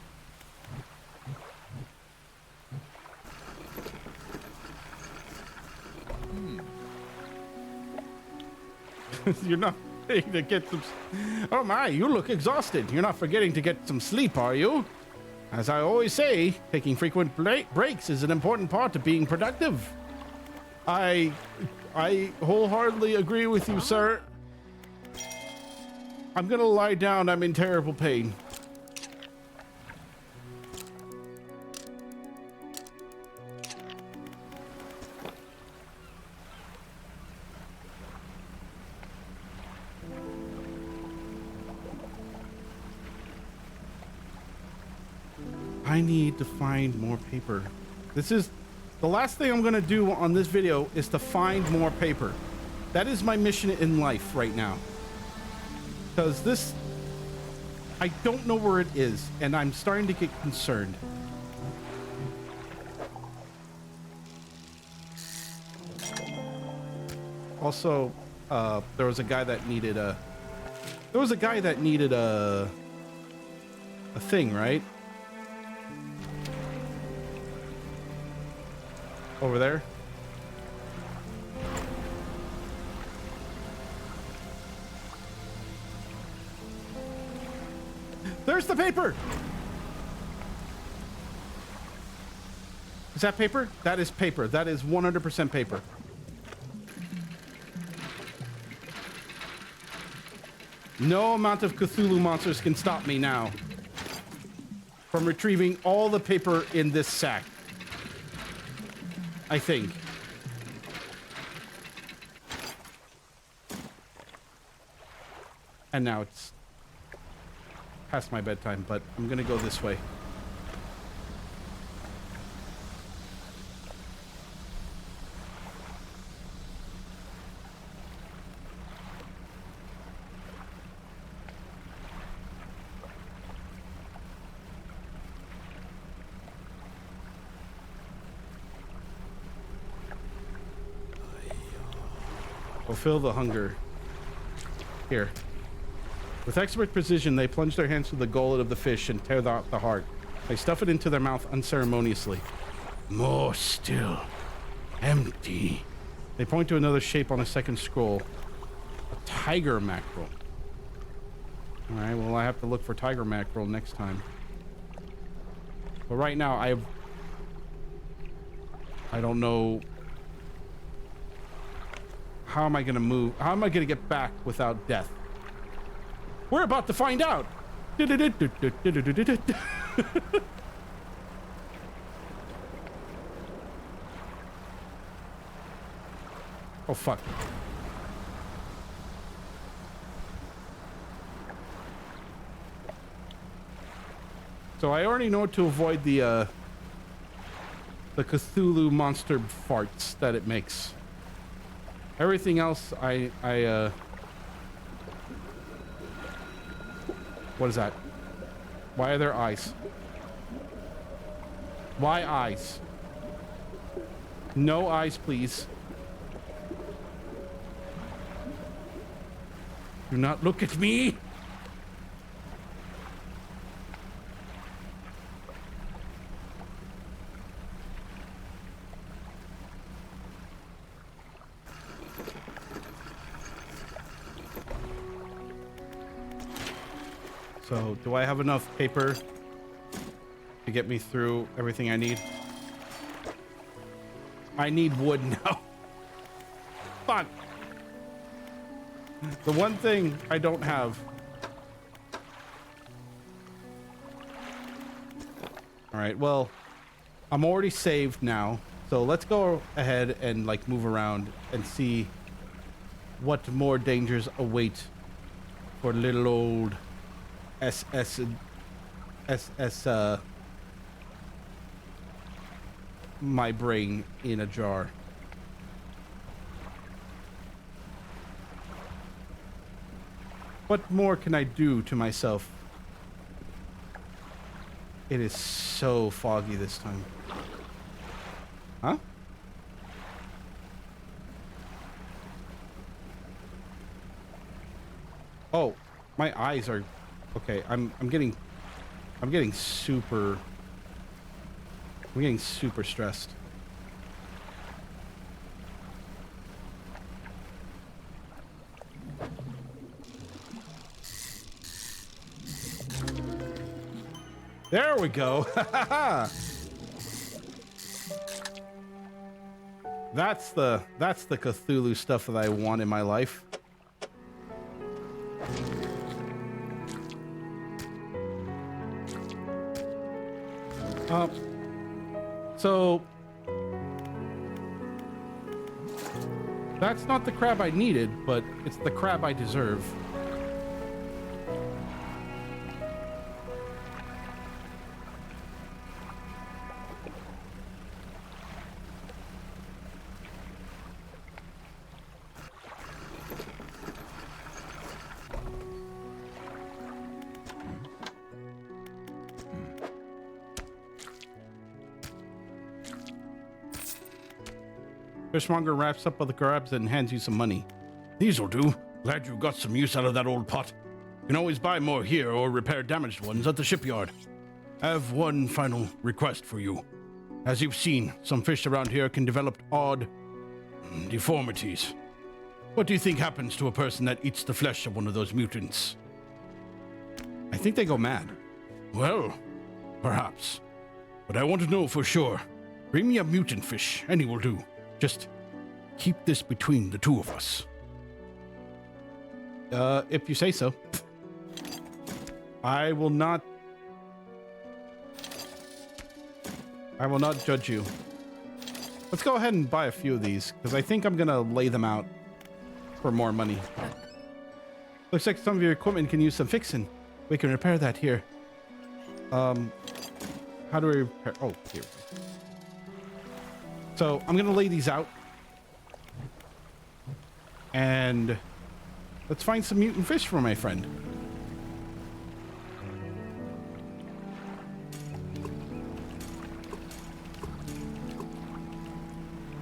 You're not forgetting to get some... Oh my, you look exhausted. You're not forgetting to get some sleep, are you? As I always say, taking frequent breaks is an important part of being productive. I wholeheartedly agree with you, sir. I'm gonna lie down. I'm in terrible pain. I need to find more paper. This is the last thing I'm gonna do on this video is to find more paper. That is my mission in life right now. Because this, I don't know where it is, and I'm starting to get concerned. Also, there was a guy that needed a thing, right? Over there. There's the paper. Is that paper? That is paper. That is 100% paper. No amount of Cthulhu monsters can stop me now from retrieving all the paper in this sack. I think. And now it's past my bedtime, but I'm gonna go this way. Fulfill the hunger. Here. With expert precision, they plunge their hands through the gullet of the fish and tear out the heart. They stuff it into their mouth unceremoniously. More still. Empty. They point to another shape on a second scroll. A tiger mackerel. Alright, well, I have to look for tiger mackerel next time. But right now, I don't know... How am I gonna move? How am I gonna get back without death? We're about to find out. Oh fuck. So I already know to avoid the Cthulhu monster farts that it makes. Everything else, what is that? Why are there eyes? Why eyes? No eyes, please. Do not look at me. So, do I have enough paper to get me through everything I need? I need wood now. Fuck. The one thing I don't have. All right, well, I'm already saved now. So let's go ahead and like move around and see what more dangers await for little old SS my brain in a jar. What more can I do to myself? It is so foggy this time. Huh? Oh, my eyes are okay. I'm getting super stressed. There we go. That's the Cthulhu stuff that I want in my life. So that's not the crab I needed, but it's the crab I deserve. Fishmonger wraps up all the crabs and hands you some money. These'll do. Glad you got some use out of that old pot. You can always buy more here or repair damaged ones at the shipyard. I have one final request for you. As you've seen, some fish around here can develop odd deformities. What do you think happens to a person that eats the flesh of one of those mutants? I think they go mad. Well, perhaps. But I want to know for sure. Bring me a mutant fish, any will do. Just keep this between the two of us. If you say so. I will not judge you. Let's go ahead and buy a few of these, because I think I'm gonna lay them out for more money. Looks like some of your equipment can use some fixing. We can repair that here. How do we repair? Oh, here. So I'm gonna lay these out, and let's find some mutant fish for my friend.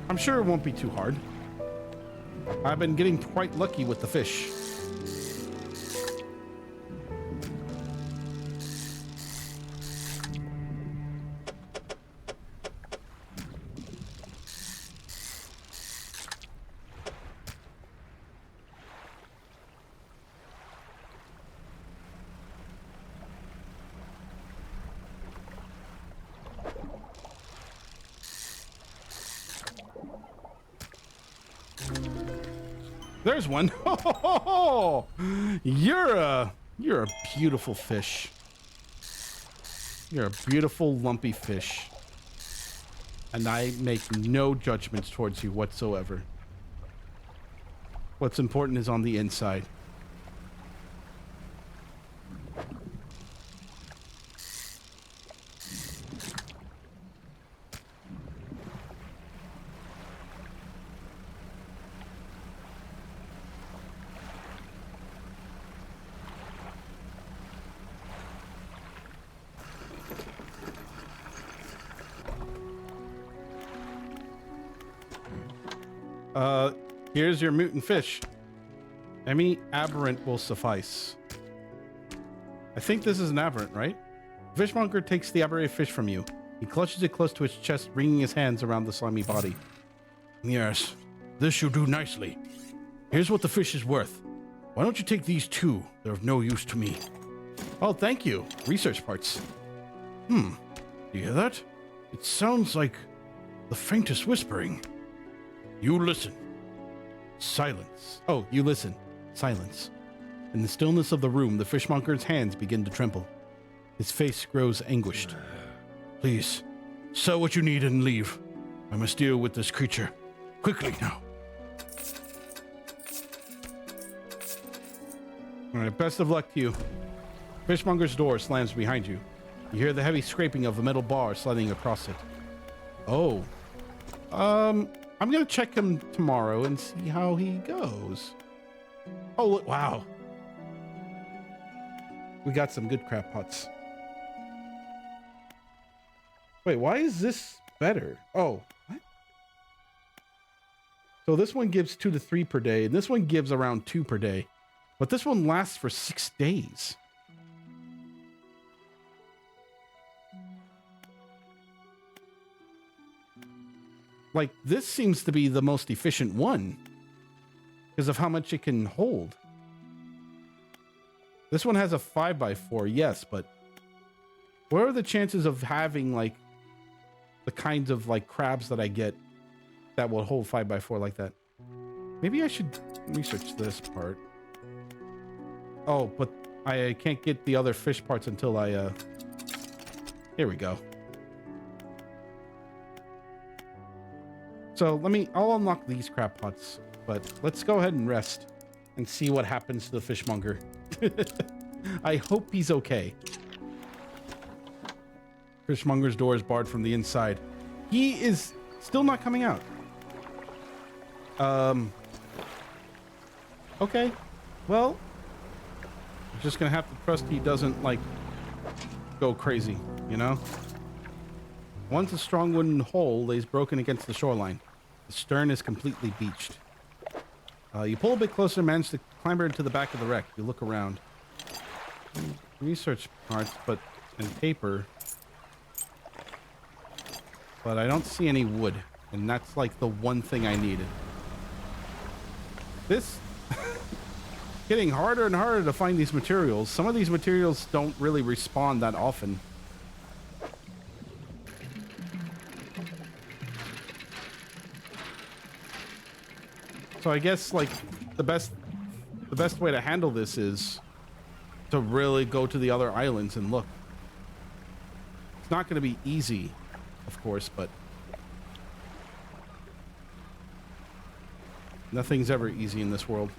I'm sure it won't be too hard. I've been getting quite lucky with the fish. There's one. You're a beautiful fish. You're a beautiful lumpy fish. And I make no judgments towards you whatsoever. What's important is on the inside. Here's your mutant fish. Any aberrant will suffice. I think this is an aberrant, right? Fishmonger takes the aberrant fish from you. He clutches it close to his chest, wringing his hands around the slimy body. Yes, this should do nicely. Here's what the fish is worth. Why don't you take these two? They're of no use to me. Oh, thank you. Research parts. Do you hear that? It sounds like the faintest whispering. You listen. Silence. Oh, you listen. Silence. In the stillness of the room, the fishmonger's hands begin to tremble. His face grows anguished. Please, sell what you need and leave. I must deal with this creature. Quickly now. All right, best of luck to you. Fishmonger's door slams behind you. You hear the heavy scraping of a metal bar sliding across it. Oh. I'm gonna check him tomorrow and see how he goes. Oh, look, wow. We got some good crab pots. Wait, why is this better? Oh, what? So this one gives 2 to 3 per day, and this one gives around 2 per day. But this one lasts for 6 days. Like, this seems to be the most efficient one because of how much it can hold. This one has a 5x4, yes, but what are the chances of having, like, the kinds of, like, crabs that I get that will hold 5x4 like that? Maybe I should research this part. Oh, but I can't get the other fish parts until I, here we go. So I'll unlock these crab pots, but let's go ahead and rest and see what happens to the fishmonger. I hope he's okay. Fishmonger's door is barred from the inside. He is still not coming out. Okay. Well, I'm just gonna have to trust he doesn't, like, go crazy, you know? Once a strong wooden hull lays broken against the shoreline. The stern is completely beached. You pull a bit closer and manage to clamber into the back of the wreck. You look around. Research parts, and paper. But I don't see any wood. And that's like the one thing I needed. This getting harder and harder to find these materials. Some of these materials don't really respawn that often. So I guess, like, the best way to handle this is to really go to the other islands and look. It's not going to be easy, of course, but nothing's ever easy in this world.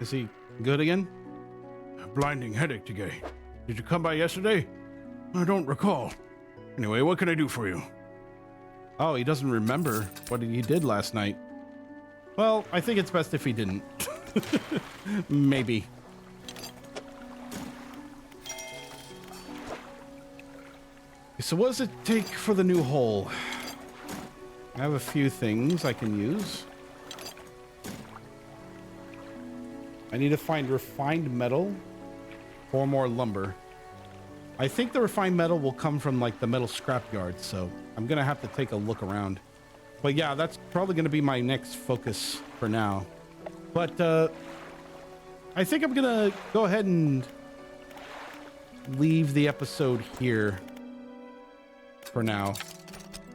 Is he good again? A blinding headache today. Did you come by yesterday? I don't recall. Anyway, what can I do for you? Oh, he doesn't remember what he did last night. Well, I think it's best if he didn't. Maybe. So what does it take for the new hull? I have a few things I can use. I need to find refined metal or more lumber. I think the refined metal will come from, like, the metal scrapyard, so I'm gonna have to take a look around. But yeah, that's probably gonna be my next focus for now. But I think I'm gonna go ahead and leave the episode here for now.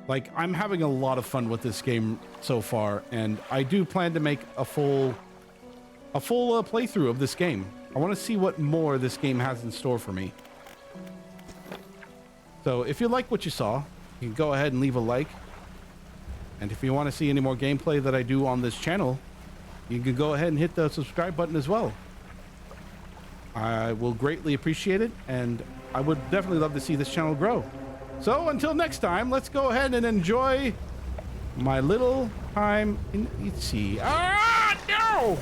Like, I'm having a lot of fun with this game so far, and I do plan to make a full playthrough of this game. I want to see what more this game has in store for me. So if you like what you saw, you can go ahead and leave a like. And if you want to see any more gameplay that I do on this channel, you can go ahead and hit the subscribe button as well. I will greatly appreciate it, and I would definitely love to see this channel grow. So until next time, let's go ahead and enjoy my little time in the sea. Ah, no!